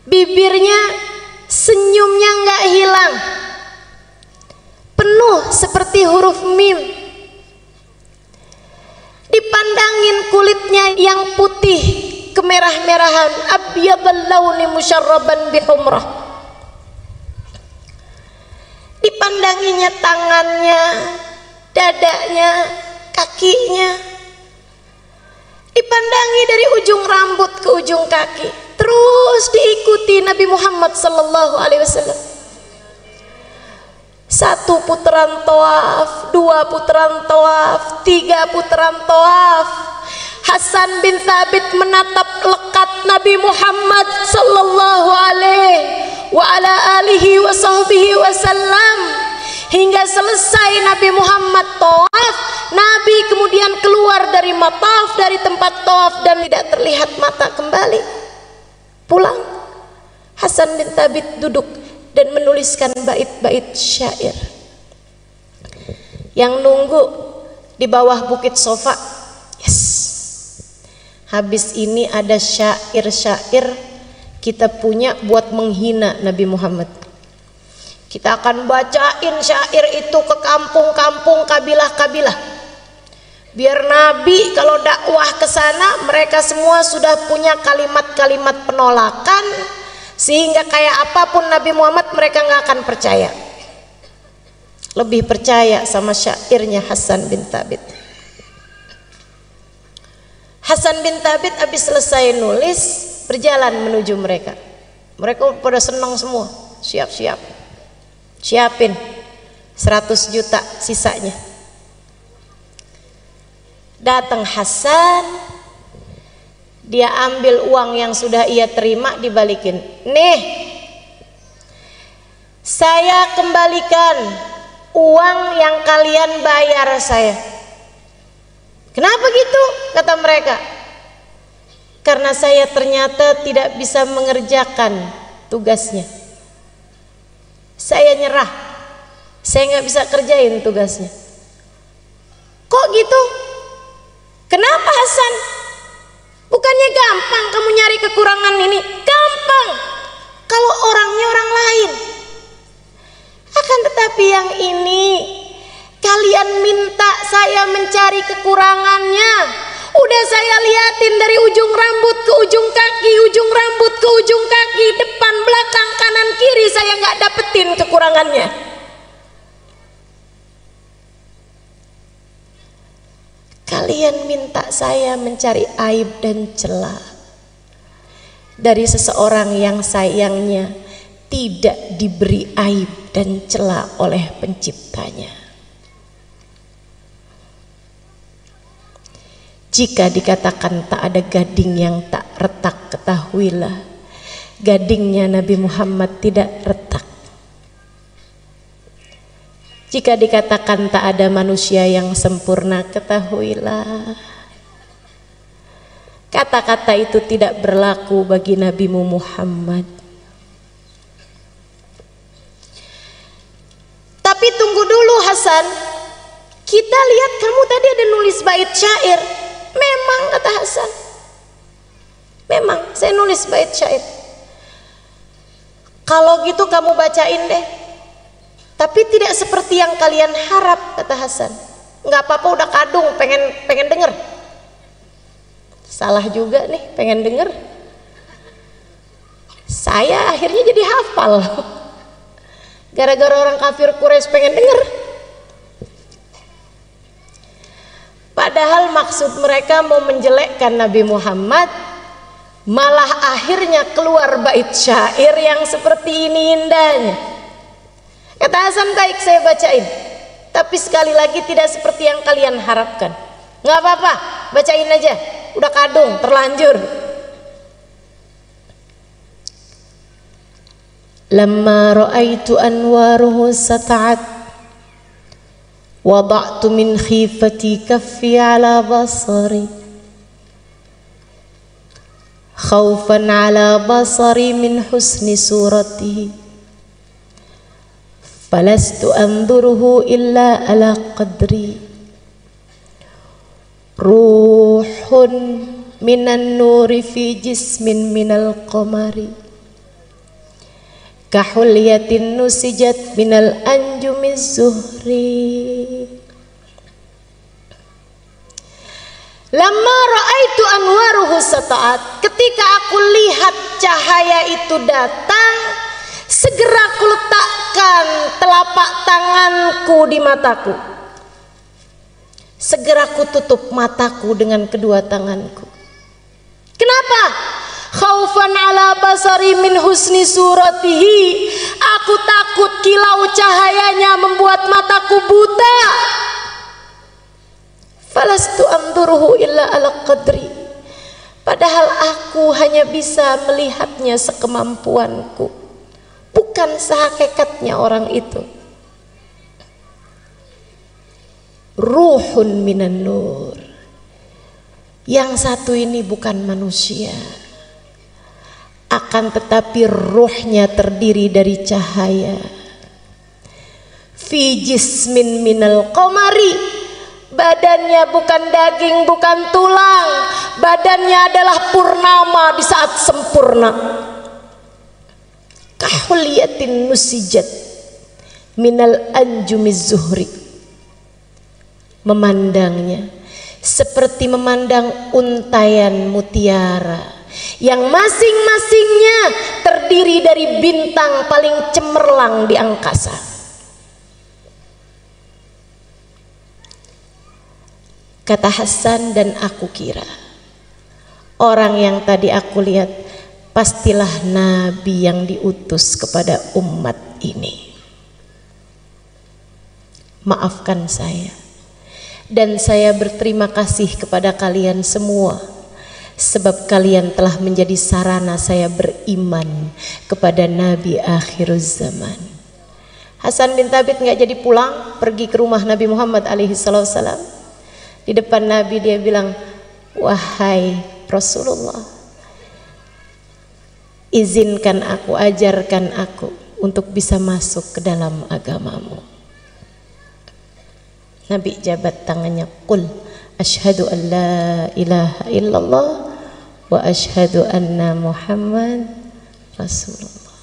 Speaker 1: Bibirnya senyumnya nggak hilang, penuh seperti huruf mim. Dipandangin kulitnya yang putih kemerah-merahan, abyadul launi musyarraban bihumrah. Dipandanginya tangannya, dadanya, kakinya. Dipandangi dari ujung rambut ke ujung kaki, terus diikuti Nabi Muhammad sallallahu alaihi wasallam. 1 putaran tawaf, 2 putaran tawaf, 3 putaran tawaf. Hasan bin Thabit menatap lekat Nabi Muhammad sallallahu alaihi wa ala alihi wa sahbihi wasallam hingga selesai Nabi Muhammad tawaf. Nabi kemudian keluar dari mataf, dari tempat tawaf, dan tidak terlihat mata kembali. Pulang. Hasan bin Thabit duduk dan menuliskan bait-bait syair. Yang nunggu di bawah bukit Sofa, yes, habis ini ada syair-syair kita punya buat menghina Nabi Muhammad. Kita akan bacain syair itu ke kampung-kampung, kabilah-kabilah. Biar Nabi kalau dakwah ke sana, mereka semua sudah punya kalimat-kalimat penolakan, sehingga kayak apapun Nabi Muhammad mereka nggak akan percaya. Lebih percaya sama syairnya Hasan bin Thabit. Hasan bin Thabit habis selesai nulis, berjalan menuju mereka. Mereka pada senang semua, siap-siap, siapin 100 juta sisanya. Datang Hasan, dia ambil uang yang sudah ia terima, dibalikin. Nih, saya kembalikan uang yang kalian bayar saya. Kenapa gitu? Kata mereka. Karena saya ternyata tidak bisa mengerjakan tugasnya. Saya nyerah. Saya nggak bisa kerjain tugasnya. Kok gitu? Kenapa Hasan? Bukannya gampang kamu nyari kekurangan ini? Gampang kalau orangnya orang lain. Akan tetapi yang ini kalian minta saya mencari kekurangannya. Udah saya liatin dari ujung rambut ke ujung kaki, ujung rambut ke ujung kaki, depan, belakang, kanan, kiri, saya nggak dapetin kekurangannya. Kalian minta saya mencari aib dan celah dari seseorang yang sayangnya tidak diberi aib dan celah oleh penciptanya. Jika dikatakan tak ada gading yang tak retak, ketahuilah gadingnya Nabi Muhammad tidak retak. Jika dikatakan tak ada manusia yang sempurna, ketahuilah kata-kata itu tidak berlaku bagi Nabi Muhammad. Tapi tunggu dulu Hasan, kita lihat kamu tadi ada nulis bait syair. Memang, kata Hasan, memang saya nulis bait syair. Kalau gitu kamu bacain deh, tapi tidak seperti yang kalian harap, kata Hasan. Nggak apa-apa, udah kadung, pengen denger. Salah juga nih, pengen denger. Saya akhirnya jadi hafal gara-gara orang kafir Quraisy pengen denger. Padahal maksud mereka mau menjelekkan Nabi Muhammad, malah akhirnya keluar bait syair yang seperti ini indahnya. Kata Hasan, baik saya bacain, tapi sekali lagi tidak seperti yang kalian harapkan. Nggak apa-apa, bacain aja, udah kadung, terlanjur. Lamma ra'aitu anwaruhu sata'at wada'tu min khifati kaffi ala basari khawfan ala basari min husni suratihi falastu anzuruhu illa ala qadri ruhun minan nuri fi jismin minal qamari kahulyatin nusijat minal anjumiz zuhri. Lamma ra'aitu anwaruhu sata'at, ketika aku lihat cahaya itu datang, segera aku letakkan telapak tanganku di mataku, segera aku tutup mataku dengan kedua tanganku. Kenapa? Khaufan ala basari min husni suratihi, aku takut kilau cahayanya membuat mataku buta. Falastu anzuruhu illa ala qadri, padahal aku hanya bisa melihatnya sekemampuanku, bukan sehakikatnya orang itu. Ruhun minan nur, yang satu ini bukan manusia, akan tetapi ruhnya terdiri dari cahaya. Fi jismin minal qamari, badannya bukan daging, bukan tulang, badannya adalah purnama di saat sempurna. Kahulyatin nusijat minal anjumiz zuhri, memandangnya seperti memandang untayan mutiara yang masing-masingnya terdiri dari bintang paling cemerlang di angkasa. Kata Hasan, dan aku kira orang yang tadi aku lihat pastilah Nabi yang diutus kepada umat ini. Maafkan saya, dan saya berterima kasih kepada kalian semua, sebab kalian telah menjadi sarana saya beriman kepada Nabi akhir zaman. Hasan bin Thabit nggak jadi pulang, pergi ke rumah Nabi Muhammad alaihi salam. Di depan Nabi dia bilang, wahai Rasulullah, izinkan aku, ajarkan aku untuk bisa masuk ke dalam agamamu. Nabi jabat tangannya, qul asyhadu an la ilaha illallah wa asyhadu anna Muhammad Rasulullah.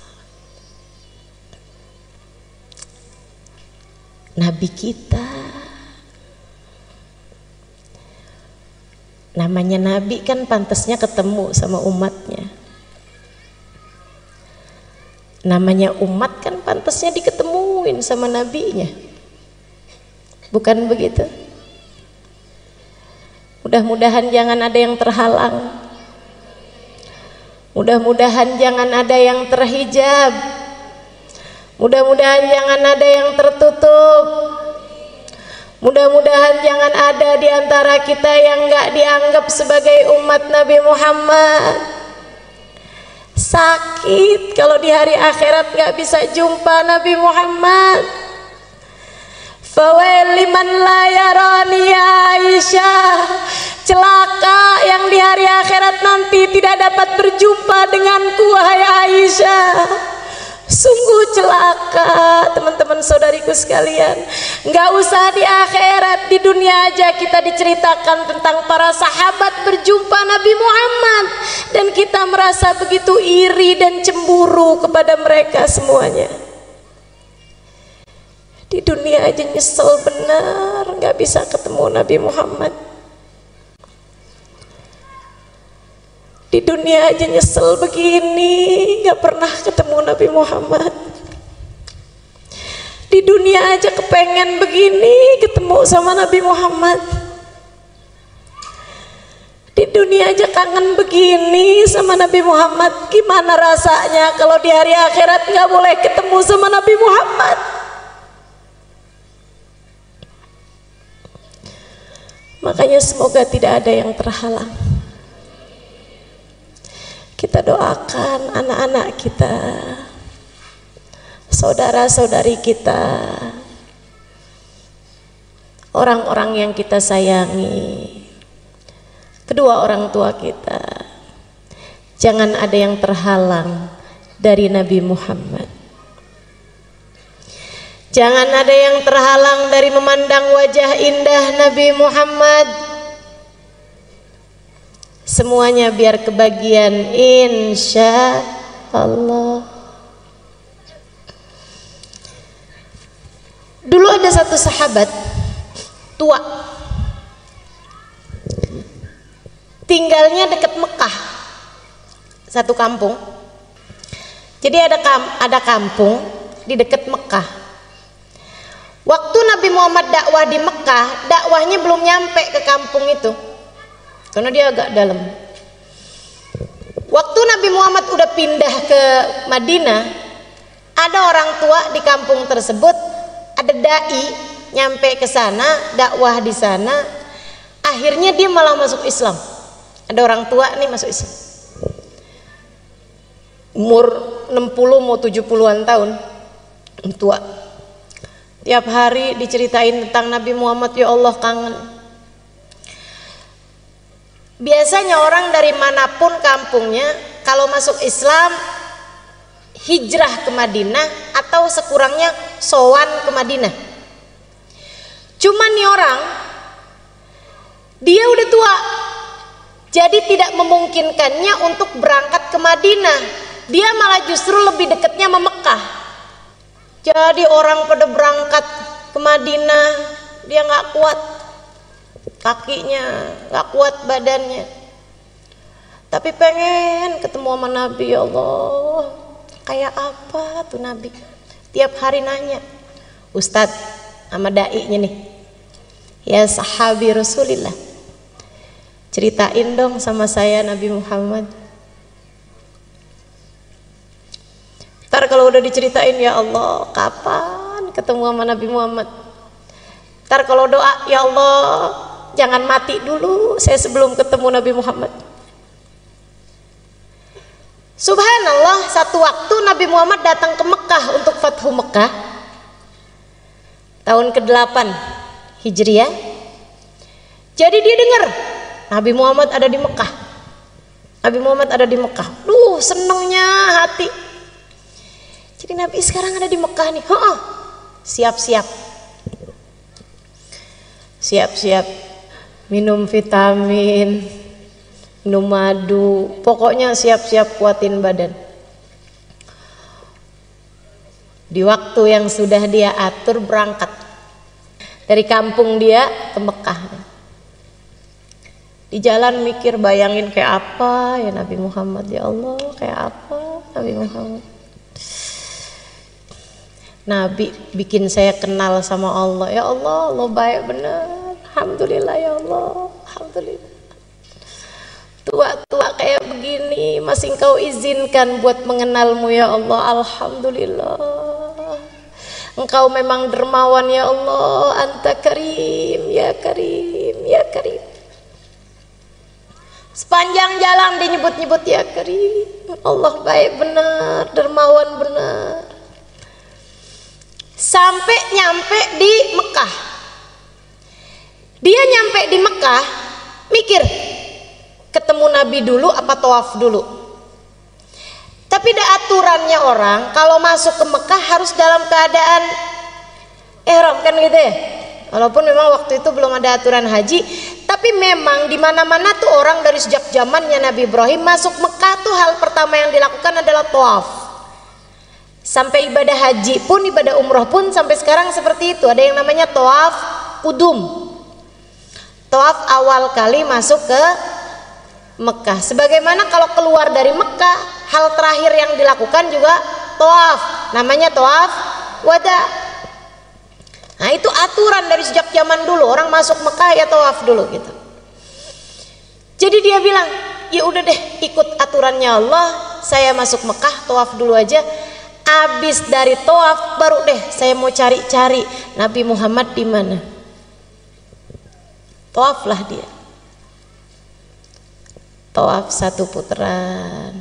Speaker 1: Nabi kita, namanya Nabi kan pantasnya ketemu sama umatnya. Namanya umat kan pantasnya diketemuin sama nabinya. Bukan begitu? Mudah-mudahan jangan ada yang terhalang. Mudah-mudahan jangan ada yang terhijab. Mudah-mudahan jangan ada yang tertutup. Mudah-mudahan jangan ada di antara kita yang nggak dianggap sebagai umat Nabi Muhammad. Sakit kalau di hari akhirat nggak bisa jumpa Nabi Muhammad. Fawail liman la yarani ya Aisyah. Celaka yang di hari akhirat nanti tidak dapat berjumpa denganku wahai Aisyah. Sungguh celaka teman-teman saudariku sekalian. Nggak usah di akhirat, di dunia aja kita diceritakan tentang para sahabat berjumpa Nabi Muhammad, dan kita merasa begitu iri dan cemburu kepada mereka semuanya. Di dunia aja nyesel benar nggak bisa ketemu Nabi Muhammad. Di dunia aja nyesel begini gak pernah ketemu Nabi Muhammad. Di dunia aja kepengen begini ketemu sama Nabi Muhammad. Di dunia aja kangen begini sama Nabi Muhammad. Gimana rasanya kalau di hari akhirat gak boleh ketemu sama Nabi Muhammad? Makanya semoga tidak ada yang terhalang. Kita doakan anak-anak kita, saudara-saudari kita, orang-orang yang kita sayangi, kedua orang tua kita, jangan ada yang terhalang dari Nabi Muhammad. Jangan ada yang terhalang dari memandang wajah indah Nabi Muhammad. Semuanya biar kebagian insya Allah. Dulu ada satu sahabat tua, tinggalnya dekat Mekah, satu kampung. Jadi ada kampung di dekat Mekah. Waktu Nabi Muhammad dakwah di Mekah, dakwahnya belum nyampe ke kampung itu, karena dia agak dalam. Waktu Nabi Muhammad udah pindah ke Madinah, ada orang tua di kampung tersebut, ada dai nyampe ke sana, dakwah di sana. Akhirnya dia malah masuk Islam. Ada orang tua nih masuk Islam. Umur 60 mau 70-an tahun, tua. Tiap hari diceritain tentang Nabi Muhammad, ya Allah kangen. Biasanya orang dari manapun kampungnya, kalau masuk Islam hijrah ke Madinah atau sekurangnya sowan ke Madinah. Cuman nih orang, dia udah tua, jadi tidak memungkinkannya untuk berangkat ke Madinah. Dia malah justru lebih dekatnya sama Mekah. Jadi orang pada berangkat ke Madinah, dia nggak kuat kakinya, nggak kuat badannya, tapi pengen ketemu sama Nabi. Ya Allah, kayak apa tuh Nabi? Tiap hari nanya, Ustadz sama dai-nya nih, ya sahabi Rasulillah, ceritain dong sama saya Nabi Muhammad. Ntar kalau udah diceritain, ya Allah kapan ketemu sama Nabi Muhammad? Ntar kalau doa, ya Allah jangan mati dulu saya sebelum ketemu Nabi Muhammad. Subhanallah, satu waktu Nabi Muhammad datang ke Mekah untuk Fathu Mekah tahun ke-8 Hijriah. Jadi dia dengar Nabi Muhammad ada di Mekah. Nabi Muhammad ada di Mekah. Duh, senengnya hati. Jadi Nabi sekarang ada di Mekah nih. Siap-siap. Siap-siap minum vitamin, minum madu, pokoknya siap-siap kuatin badan. Di waktu yang sudah dia atur berangkat dari kampung dia ke Mekah. Di jalan mikir, bayangin kayak apa ya Nabi Muhammad, ya Allah kayak apa Nabi Muhammad. Nabi bikin saya kenal sama Allah. Ya Allah, Allah baik bener. Alhamdulillah ya Allah, alhamdulillah. Tua-tua kayak begini masih Engkau izinkan buat mengenalmu ya Allah. Alhamdulillah. Engkau memang dermawan ya Allah, anta karim ya karim ya karim. Sepanjang jalan dinyebut-nyebut ya karim. Allah baik benar, dermawan benar. Sampai nyampe di Mekah. Dia nyampe di Mekah, mikir ketemu Nabi dulu apa tawaf dulu. Tapi ada aturannya orang kalau masuk ke Mekah harus dalam keadaan ihram kan gitu ya. Walaupun memang waktu itu belum ada aturan haji, tapi memang di mana-mana tuh orang dari sejak zamannya Nabi Ibrahim masuk Mekah tuh hal pertama yang dilakukan adalah tawaf. Sampai ibadah haji pun, ibadah umroh pun sampai sekarang seperti itu. Ada yang namanya tawaf kudum. Tawaf awal kali masuk ke Mekah. Sebagaimana kalau keluar dari Mekah, hal terakhir yang dilakukan juga tawaf, namanya tawaf wada. Nah itu aturan dari sejak zaman dulu, orang masuk Mekah ya tawaf dulu gitu. Jadi dia bilang, ya udah deh ikut aturannya Allah, saya masuk Mekah tawaf dulu aja. Abis dari tawaf baru deh saya mau cari-cari Nabi Muhammad di mana. Tawaflah dia. Tawaf 1 putaran.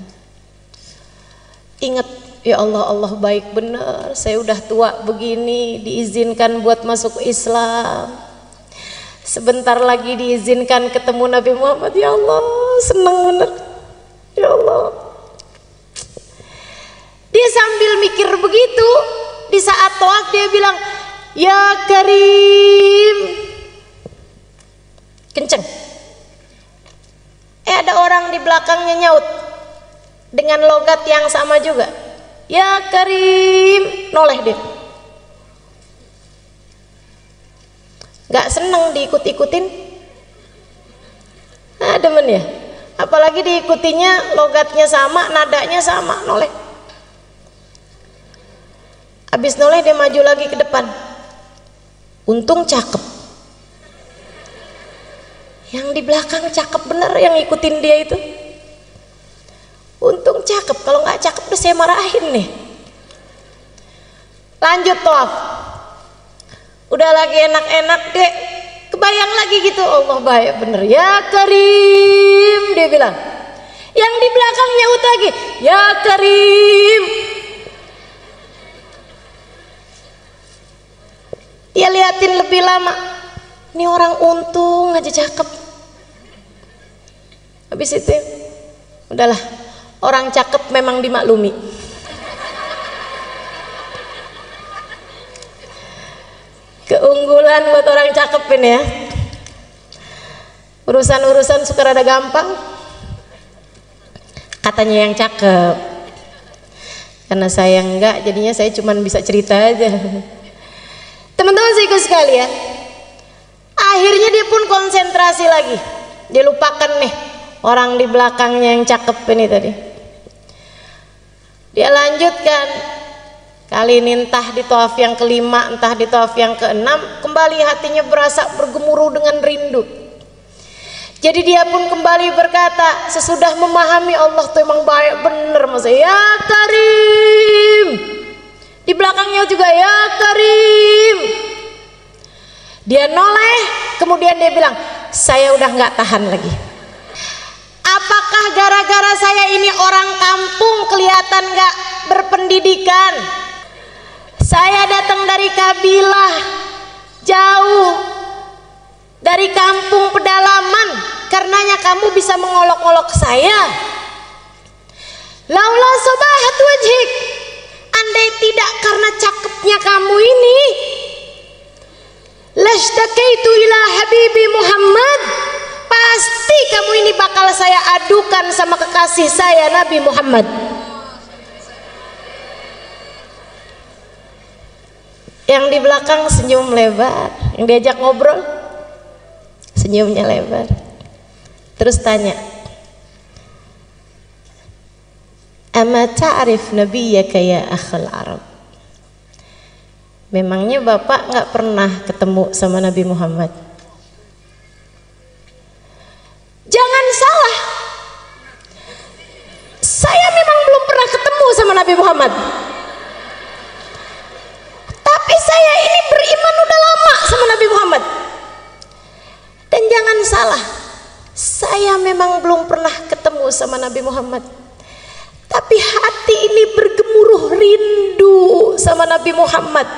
Speaker 1: Ingat, ya Allah, Allah baik benar. Saya udah tua begini, diizinkan buat masuk Islam. Sebentar lagi diizinkan ketemu Nabi Muhammad. Ya Allah, senang benar. Ya Allah. Dia sambil mikir begitu, di saat tawaf dia bilang, ya Karim. Kenceng. Ada orang di belakangnya nyaut dengan logat yang sama juga, ya Karim, noleh dia. Gak seneng diikut-ikutin, demen ya. Apalagi diikutinya logatnya sama, nadanya sama, noleh. Habis noleh dia maju lagi ke depan. Untung cakep. Yang di belakang cakep bener yang ngikutin dia itu. Untung cakep, kalau nggak cakep udah saya marahin nih. Lanjut tawaf. Udah lagi enak-enak deh, kebayang lagi gitu, Allah baik bener. Ya Karim, dia bilang. Yang di belakang nyaut lagi, ya Karim. Dia liatin lebih lama. Ini orang untung aja cakep. Habis itu udahlah, orang cakep memang dimaklumi. Keunggulan buat orang cakep ini ya. Urusan-urusan suka rada gampang, katanya yang cakep. Karena saya enggak, jadinya saya cuma bisa cerita aja. Teman-teman saya sekalian, akhirnya dia pun konsentrasi lagi. Dia lupakan nih orang di belakangnya yang cakep ini tadi. Dia lanjutkan. Kali ini entah di tawaf yang kelima, entah di tawaf yang keenam, kembali hatinya berasa bergemuruh dengan rindu. Jadi dia pun kembali berkata, sesudah memahami Allah tuh emang baik bener, masa ya Karim. Di belakangnya juga ya Karim. Dia noleh, kemudian dia bilang, saya udah nggak tahan lagi. Apakah gara-gara saya ini orang kampung kelihatan nggak berpendidikan? Saya datang dari kabilah jauh, dari kampung pedalaman, karenanya kamu bisa mengolok-olok saya. Laula sobahat wajhik, andai tidak karena cakepnya kamu ini, lastakaitu ila habibi Muhammad, pasti kamu ini bakal saya adukan sama kekasih saya Nabi Muhammad. Yang di belakang senyum lebar, yang diajak ngobrol senyumnya lebar. Terus tanya, ama ta'rif nabiyyaka ya akhal Arab? Memangnya bapak nggak pernah ketemu sama Nabi Muhammad? Jangan salah, saya memang belum pernah ketemu sama Nabi Muhammad. Tapi memang belum pernah ketemu sama Nabi Muhammad, tapi hati ini bergemuruh rindu sama Nabi Muhammad.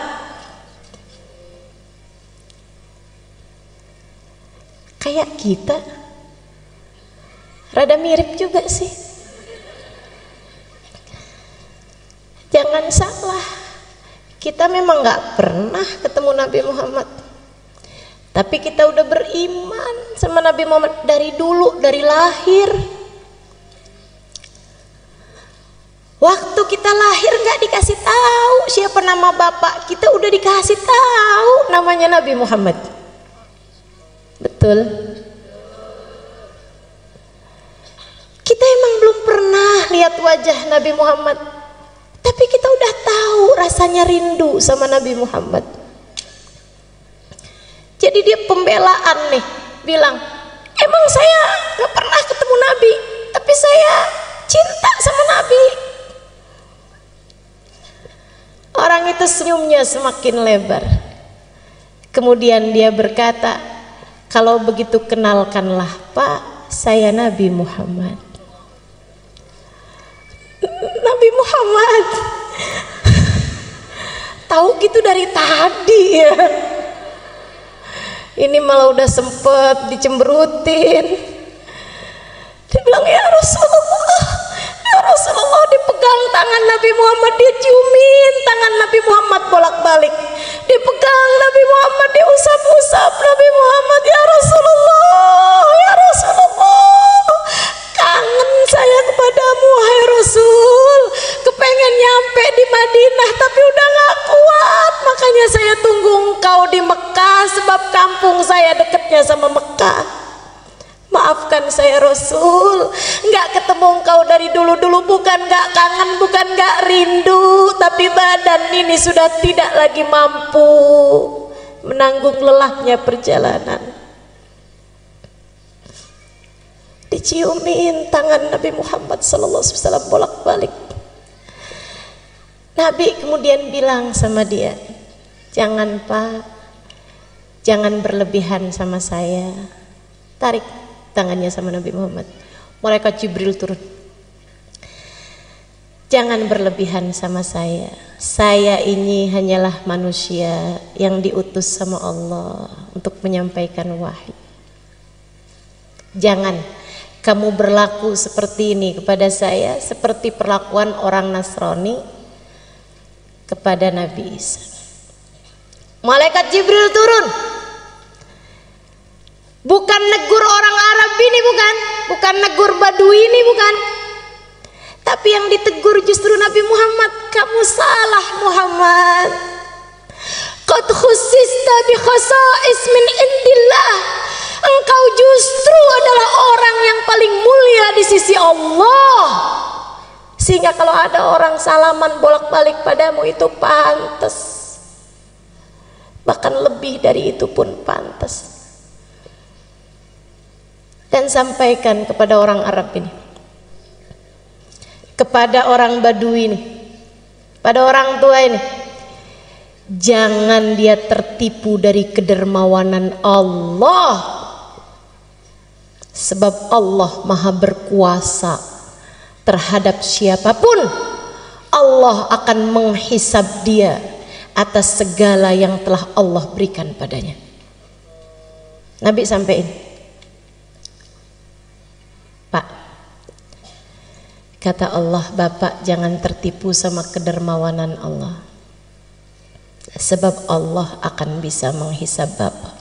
Speaker 1: Kayak kita, rada mirip juga sih. Jangan salah, kita memang gak pernah ketemu Nabi Muhammad, tapi kita udah beriman sama Nabi Muhammad dari dulu, dari lahir. Waktu kita lahir gak dikasih tahu siapa nama bapak kita, udah dikasih tahu namanya Nabi Muhammad. Betul? Kita emang belum pernah lihat wajah Nabi Muhammad, tapi kita udah tahu rasanya rindu sama Nabi Muhammad. Jadi dia pembelaan nih, bilang, emang saya gak pernah ketemu Nabi, tapi saya cinta sama Nabi. Orang itu senyumnya semakin lebar. Kemudian dia berkata, kalau begitu kenalkanlah Pak, saya Nabi Muhammad. Nabi Muhammad tahu gitu dari tadi ya. Ini malah udah sempet dicemberutin. Dia bilang, ya Rasulullah, dipegang tangan Nabi Muhammad, dia ciumin tangan Nabi Muhammad bolak-balik, dipegang Nabi Muhammad, dia usap-usap Nabi Muhammad. Ya Rasulullah, kangen saya kepadamu hai Rasul, kepengen nyampe di Madinah tapi udah gak kuat, makanya saya tunggu engkau di Mekah, sebab kampung saya dekatnya sama Mekah. Maafkan saya Rasul, nggak ketemu engkau dari dulu-dulu, bukan nggak kangen, bukan nggak rindu, tapi badan ini sudah tidak lagi mampu menanggung lelahnya perjalanan. Diciumin tangan Nabi Muhammad SAW bolak-balik. Nabi kemudian bilang sama dia, jangan Pak, jangan berlebihan sama saya. Tarik tangannya sama Nabi Muhammad. Malaikat Jibril turun. Jangan berlebihan sama saya. Saya ini hanyalah manusia yang diutus sama Allah untuk menyampaikan wahyu. Jangan kamu berlaku seperti ini kepada saya, seperti perlakuan orang Nasrani kepada Nabi Isa. Malaikat Jibril turun. Bukan negur orang Arab ini, bukan negur Badui ini, bukan. Tapi yang ditegur justru Nabi Muhammad. Kamu salah Muhammad. Qad khussista bi khasa'is min indillah. Engkau justru adalah orang yang paling mulia di sisi Allah. Sehingga kalau ada orang salaman bolak-balik padamu itu pantas. Bahkan lebih dari itu pun pantas. Dan sampaikan kepada orang Arab ini, kepada orang Badui ini, pada orang tua ini, jangan dia tertipu dari kedermawanan Allah, sebab Allah maha berkuasa terhadap siapapun. Allah akan menghisab dia atas segala yang telah Allah berikan padanya. Nabi sampaikan, Pak, kata Allah, Bapak jangan tertipu sama kedermawanan Allah, sebab Allah akan bisa menghisab Bapak.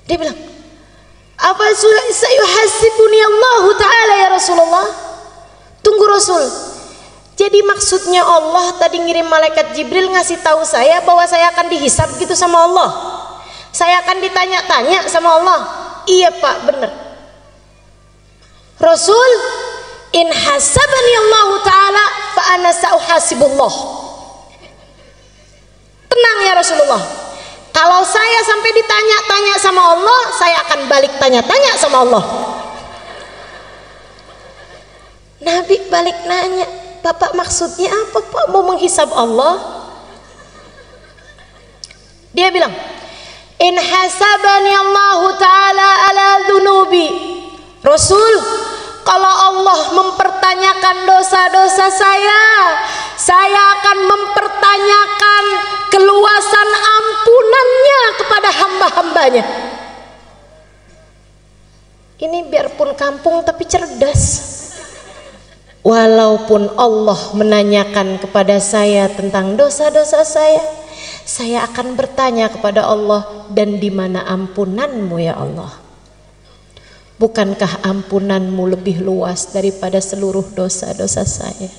Speaker 1: Dia bilang, apa sayuhasibuni Allah Ta'ala ya Rasulullah? Tunggu Rasul, jadi maksudnya Allah tadi ngirim malaikat Jibril ngasih tahu saya bahwa saya akan dihisab gitu sama Allah, saya akan ditanya-tanya sama Allah? Iya Pak, benar Rasul, in hasabani Allah Ta'ala fa ana sa'uhasibullah. Tenang ya Rasulullah, kalau saya sampai ditanya-tanya sama Allah, saya akan balik tanya-tanya sama Allah. Nabi balik nanya, Bapak maksudnya apa Pak, mau menghisab Allah? Dia bilang, In hasabani Allah Ta'ala ala dhunubi. Rasul, kalau Allah mempertanyakan dosa-dosa saya akan mempertanyakan keluasan ampunannya kepada hamba-hambanya. Ini biarpun kampung tapi cerdas. Walaupun Allah menanyakan kepada saya tentang dosa-dosa saya akan bertanya kepada Allah, dan di mana ampunanmu ya Allah? Bukankah ampunanmu lebih luas daripada seluruh dosa-dosa saya?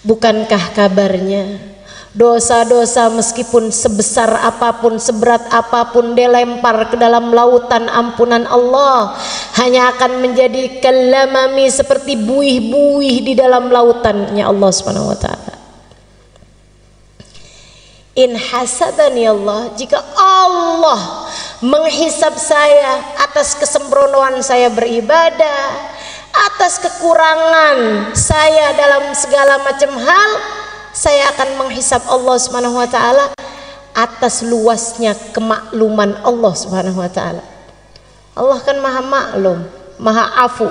Speaker 1: Bukankah kabarnya dosa-dosa meskipun sebesar apapun, seberat apapun dilempar ke dalam lautan ampunan Allah, hanya akan menjadi kalamami, seperti buih-buih di dalam lautannya Allah Subhanahu wa taala. In hasabani Allah, jika Allah menghisab saya atas kesembronoan saya beribadah, atas kekurangan saya dalam segala macam hal, saya akan menghisab Allah Subhanahu wa taala atas luasnya kemakluman Allah Subhanahu wa taala. Allah kan maha maklum, maha afu.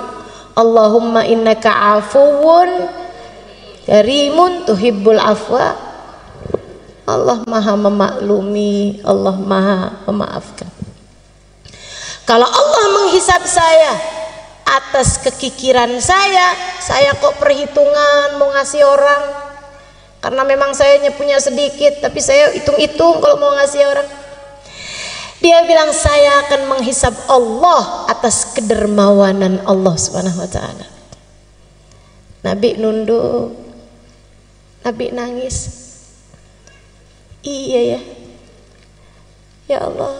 Speaker 1: Allahumma innaka afuwun karimun tuhibbul afwa. Allah maha memaklumi, Allah maha memaafkan. Kalau Allah menghisab saya atas kekikiran saya kok perhitungan mau ngasih orang, karena memang saya punya sedikit, tapi saya hitung-hitung kalau mau ngasih orang. Dia bilang saya akan menghisab Allah atas kedermawanan Allah Subhanahu wa taala. Nabi nunduk, Nabi nangis. Iya ya, ya Allah,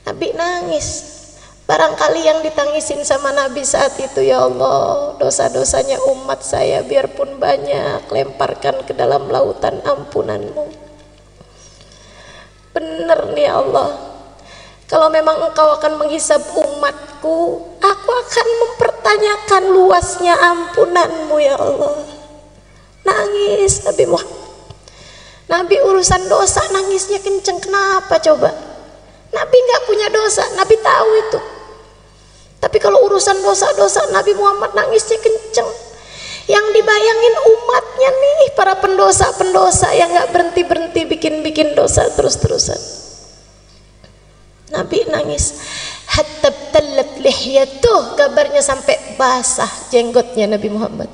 Speaker 1: Nabi nangis. Barangkali yang ditangisin sama Nabi saat itu, ya Allah, dosa-dosanya umat saya biarpun banyak, lemparkan ke dalam lautan ampunanmu. Bener nih ya Allah, kalau memang Engkau akan menghisab umatku, aku akan mempertanyakan luasnya ampunanmu ya Allah. Nangis Nabi Muhammad. Nabi urusan dosa nangisnya kenceng. Kenapa coba? Nabi nggak punya dosa, Nabi tahu itu. Tapi kalau urusan dosa-dosa, Nabi Muhammad nangisnya kenceng. Yang dibayangin umatnya nih, para pendosa-pendosa yang nggak berhenti-berhenti bikin dosa terus-terusan. Nabi nangis. Hatta talat lihyatuh, kabarnya sampai basah jenggotnya Nabi Muhammad.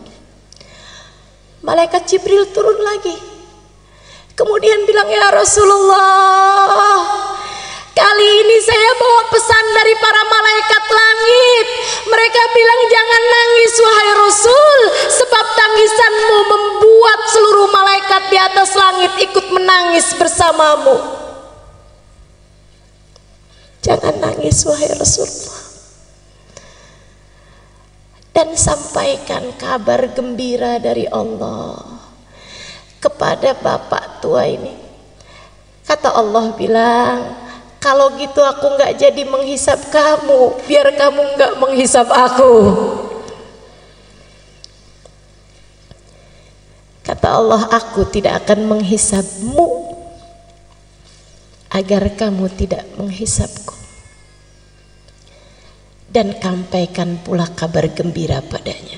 Speaker 1: Malaikat Jibril turun lagi. Kemudian bilang, ya Rasulullah, kali ini saya bawa pesan dari para malaikat langit. Mereka bilang jangan nangis wahai Rasul, sebab tangisanmu membuat seluruh malaikat di atas langit ikut menangis bersamamu. Jangan nangis wahai Rasulullah. Dan sampaikan kabar gembira dari Allah kepada bapak tua ini. Kata Allah bilang, kalau gitu aku nggak jadi menghisab kamu, biar kamu nggak menghisab aku. Kata Allah, aku tidak akan menghisabmu agar kamu tidak menghisabku. Dan sampaikan pula kabar gembira padanya.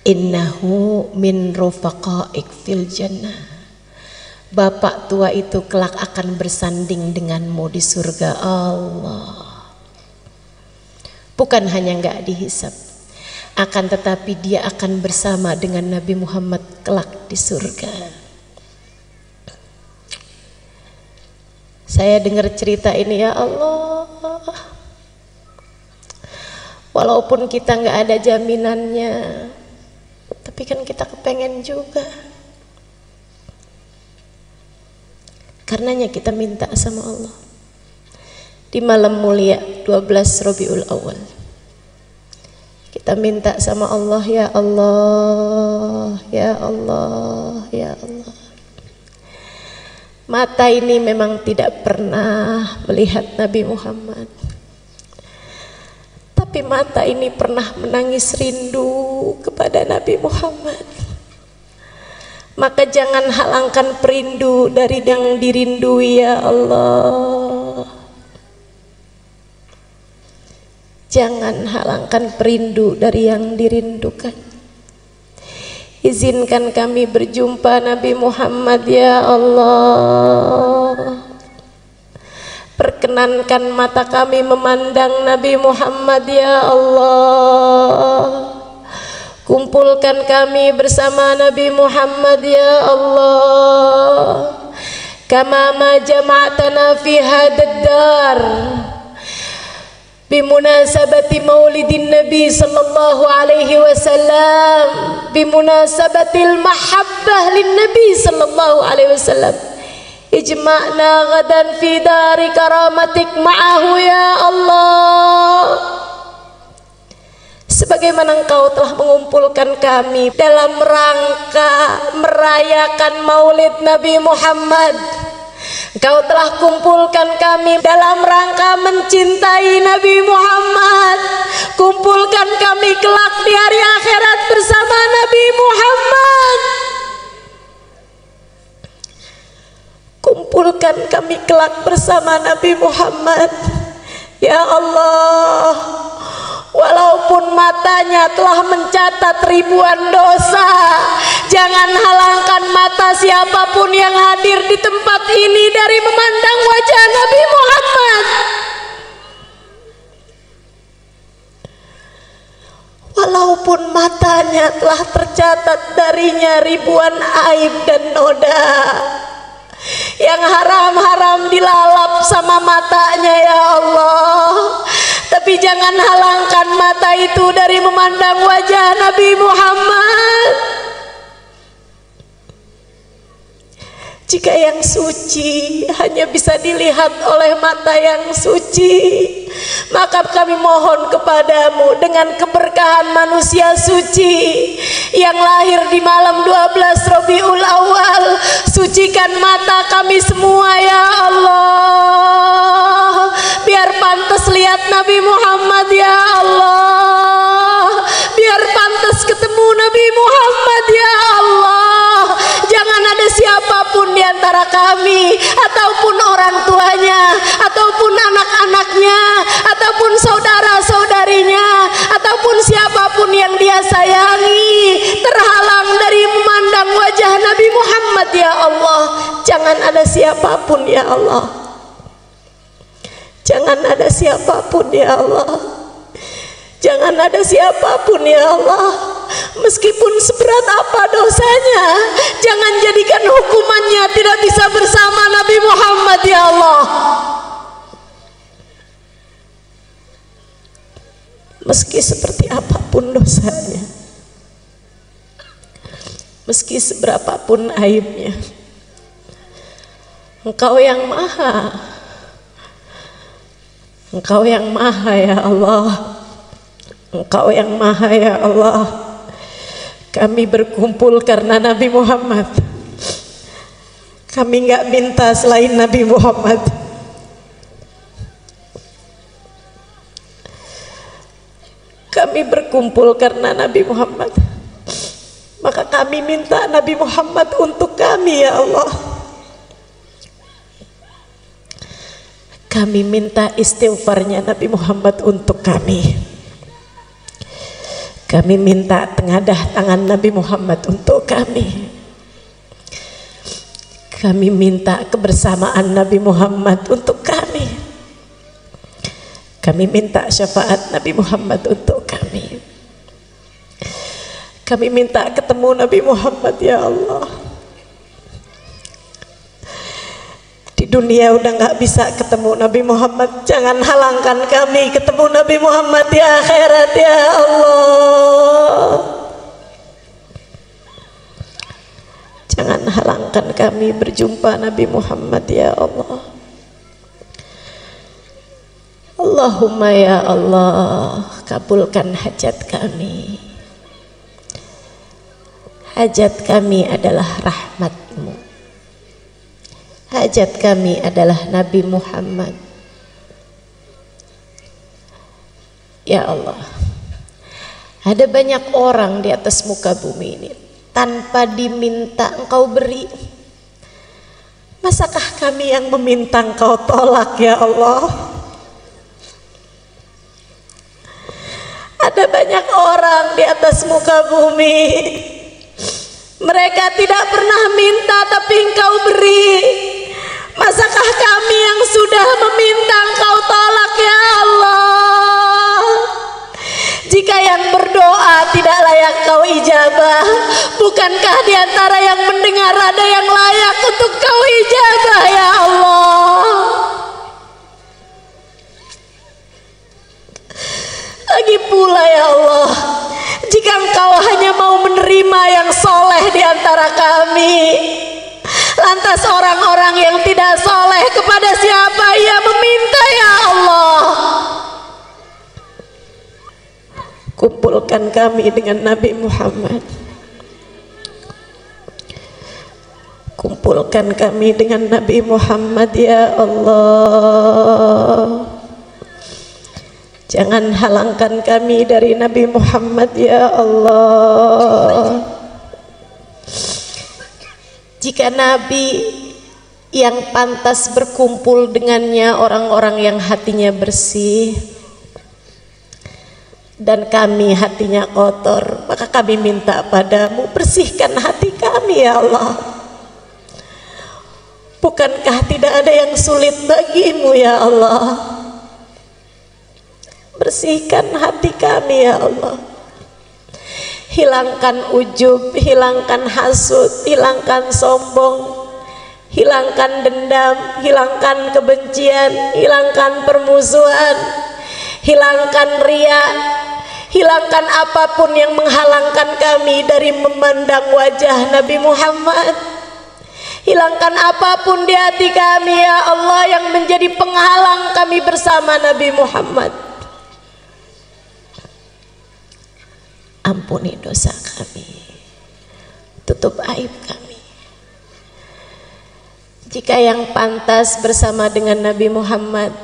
Speaker 1: Innahu min rufaqaik fil jannah. Bapak tua itu kelak akan bersanding denganmu di surga Allah. Bukan hanya enggak dihisab, akan tetapi dia akan bersama dengan Nabi Muhammad kelak di surga. Saya dengar cerita ini, ya Allah, walaupun kita enggak ada jaminannya, tapi kan kita kepengen juga. Karenanya kita minta sama Allah di malam mulia 12 Rabiul Awal. Kita minta sama Allah, ya Allah, ya Allah, ya Allah. Mata ini memang tidak pernah melihat Nabi Muhammad, tapi mata ini pernah menangis rindu kepada Nabi Muhammad. Maka jangan halangkan perindu dari yang dirindui ya Allah. Jangan halangkan perindu dari yang dirindukan. Izinkan kami berjumpa Nabi Muhammad ya Allah. Perkenankan mata kami memandang Nabi Muhammad ya Allah. Kumpulkan kami bersama Nabi Muhammad ya Allah. Kama ma jama'tana fi hadad dar bimunasabati maulidin Nabi sallallahu alaihi wasallam, bimunasabatil mahabbah lin Nabi sallallahu alaihi wasallam. Ijma'na gadan fi dari karamatik ma'ahu ya Allah. Sebagaimana Engkau telah mengumpulkan kami dalam rangka merayakan maulid Nabi Muhammad, Engkau telah kumpulkan kami dalam rangka mencintai Nabi Muhammad. Kumpulkan kami kelak di hari akhirat bersama Nabi Muhammad. Kumpulkan kami kelak bersama Nabi Muhammad ya Allah. Walaupun matanya telah mencatat ribuan dosa, jangan halangkan mata siapapun yang hadir di tempat ini dari memandang wajah Nabi Muhammad. Walaupun matanya telah tercatat darinya ribuan aib dan noda yang haram-haram dilalap sama matanya ya Allah. Tapi jangan halangkan mata itu dari memandang wajah Nabi Muhammad. Jika yang suci hanya bisa dilihat oleh mata yang suci, maka kami mohon kepadamu dengan keberkahan manusia suci yang lahir di malam 12 Rabiul Awal, sucikan mata kami semua ya Allah. Biar pantas lihat Nabi Muhammad ya Allah. Biar pantas ketemu Nabi Muhammad ya Allah. Jangan ada siapapun di antara kami, ataupun orang tuanya, ataupun anak-anaknya, ataupun saudara-saudarinya, ataupun siapapun yang dia sayangi, terhalang dari memandang wajah Nabi Muhammad ya Allah. Jangan ada siapapun ya Allah. Jangan ada siapapun ya Allah. Jangan ada siapapun ya Allah. Meskipun seberat apa dosanya, jangan jadikan hukumannya tidak bisa bersama Nabi Muhammad ya Allah. Meski seperti apapun dosanya, meski seberapapun aibnya, Engkau yang maha, Engkau yang maha ya Allah. Engkau yang maha ya Allah. Kami berkumpul karena Nabi Muhammad. Kami nggak minta selain Nabi Muhammad. Kami berkumpul karena Nabi Muhammad. Maka kami minta Nabi Muhammad untuk kami ya Allah. Kami minta istighfarnya Nabi Muhammad untuk kami. Kami minta tengadah tangan Nabi Muhammad untuk kami. Kami minta kebersamaan Nabi Muhammad untuk kami. Kami minta syafaat Nabi Muhammad untuk kami. Kami minta ketemu Nabi Muhammad ya Allah. Di dunia udah nggak bisa ketemu Nabi Muhammad, jangan halangkan kami ketemu Nabi Muhammad di akhirat ya Allah. Jangan halangkan kami berjumpa Nabi Muhammad ya Allah. Allahumma ya Allah, kabulkan hajat kami. Hajat kami adalah rahmat-Mu. Hajat kami adalah Nabi Muhammad. Ya Allah, ada banyak orang di atas muka bumi ini tanpa diminta Engkau beri. Masakah kami yang meminta Engkau tolak ya Allah? Ada banyak orang di atas muka bumi, mereka tidak pernah minta tapi Engkau beri. Masakah kami yang sudah meminta Engkau tolak ya Allah? Jika yang berdoa tidak layak Kau ijabah, bukankah di antara yang mendengar ada yang layak untuk Kau ijabah ya Allah? Lagi pula ya Allah, jika Engkau hanya mau menerima yang soleh di antara kami, lantas orang-orang yang tidak soleh kepada siapa ia meminta ya Allah? Kumpulkan kami dengan Nabi Muhammad. Kumpulkan kami dengan Nabi Muhammad ya Allah. Jangan halangkan kami dari Nabi Muhammad ya Allah. Jika Nabi yang pantas berkumpul dengannya orang-orang yang hatinya bersih, dan kami hatinya kotor, maka kami minta padamu, bersihkan hati kami ya Allah. Bukankah tidak ada yang sulit bagimu ya Allah? Bersihkan hati kami ya Allah. Hilangkan ujub, hilangkan hasud, hilangkan sombong, hilangkan dendam, hilangkan kebencian, hilangkan permusuhan, hilangkan ria, hilangkan apapun yang menghalangkan kami dari memandang wajah Nabi Muhammad. Hilangkan apapun di hati kami ya Allah yang menjadi penghalang kami bersama Nabi Muhammad. Ampuni dosa kami, tutup aib kami. Jika yang pantas bersama dengan Nabi Muhammad,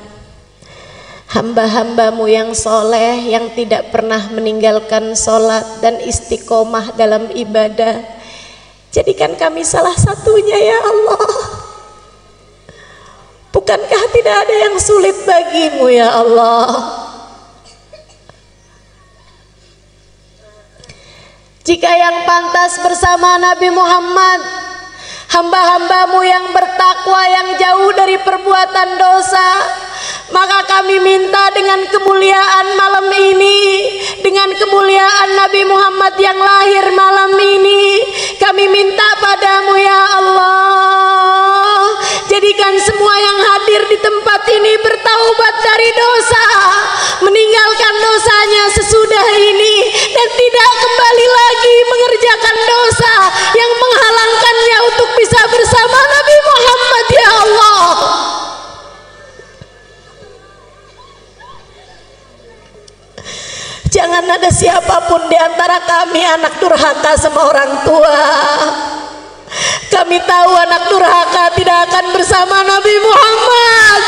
Speaker 1: hamba-hambamu yang soleh, yang tidak pernah meninggalkan sholat dan istiqomah dalam ibadah, jadikan kami salah satunya ya Allah. Bukankah tidak ada yang sulit bagimu ya Allah? Jika yang pantas bersama Nabi Muhammad, hamba-hambamu yang bertakwa, yang jauh dari perbuatan dosa, maka kami minta dengan kemuliaan malam ini, dengan kemuliaan Nabi Muhammad yang lahir malam ini, kami minta padamu ya Allah, jadikan semua yang hadir di tempat ini bertaubat dari dosa, meninggalkan dosanya sesudah ini, dan tidak kembali lagi mengerjakan dosa yang menghalangkannya untuk bisa bersama Nabi Muhammad ya Allah. Jangan ada siapapun di antara kami anak durhaka sama orang tua. Kami tahu anak durhaka tidak akan bersama Nabi Muhammad.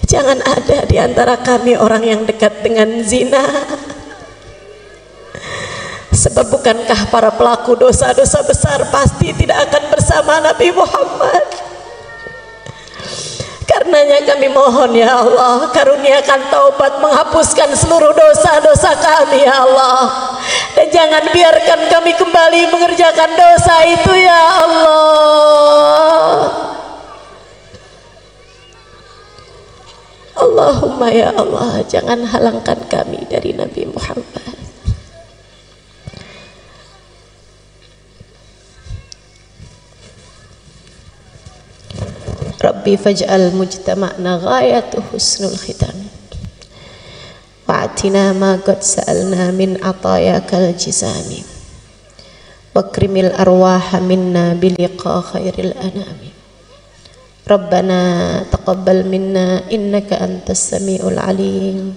Speaker 1: Jangan ada di antara kami orang yang dekat dengan zina. Sebab bukankah para pelaku dosa-dosa besar pasti tidak akan bersama Nabi Muhammad? Karenanya kami mohon ya Allah, karuniakan taubat, menghapuskan seluruh dosa-dosa kami ya Allah, dan jangan biarkan kami kembali mengerjakan dosa itu ya Allah. Allahumma ya Allah, jangan halangkan kami dari Nabi Muhammad. Rabbi faj'al mujtama'na ghayatu husnul khitam wa'atina ma qad sa'alna min atayakal jisami wakrimil arwaha minna biliqa khairil anami. Rabbana taqabbal minna innaka antas sami'ul alim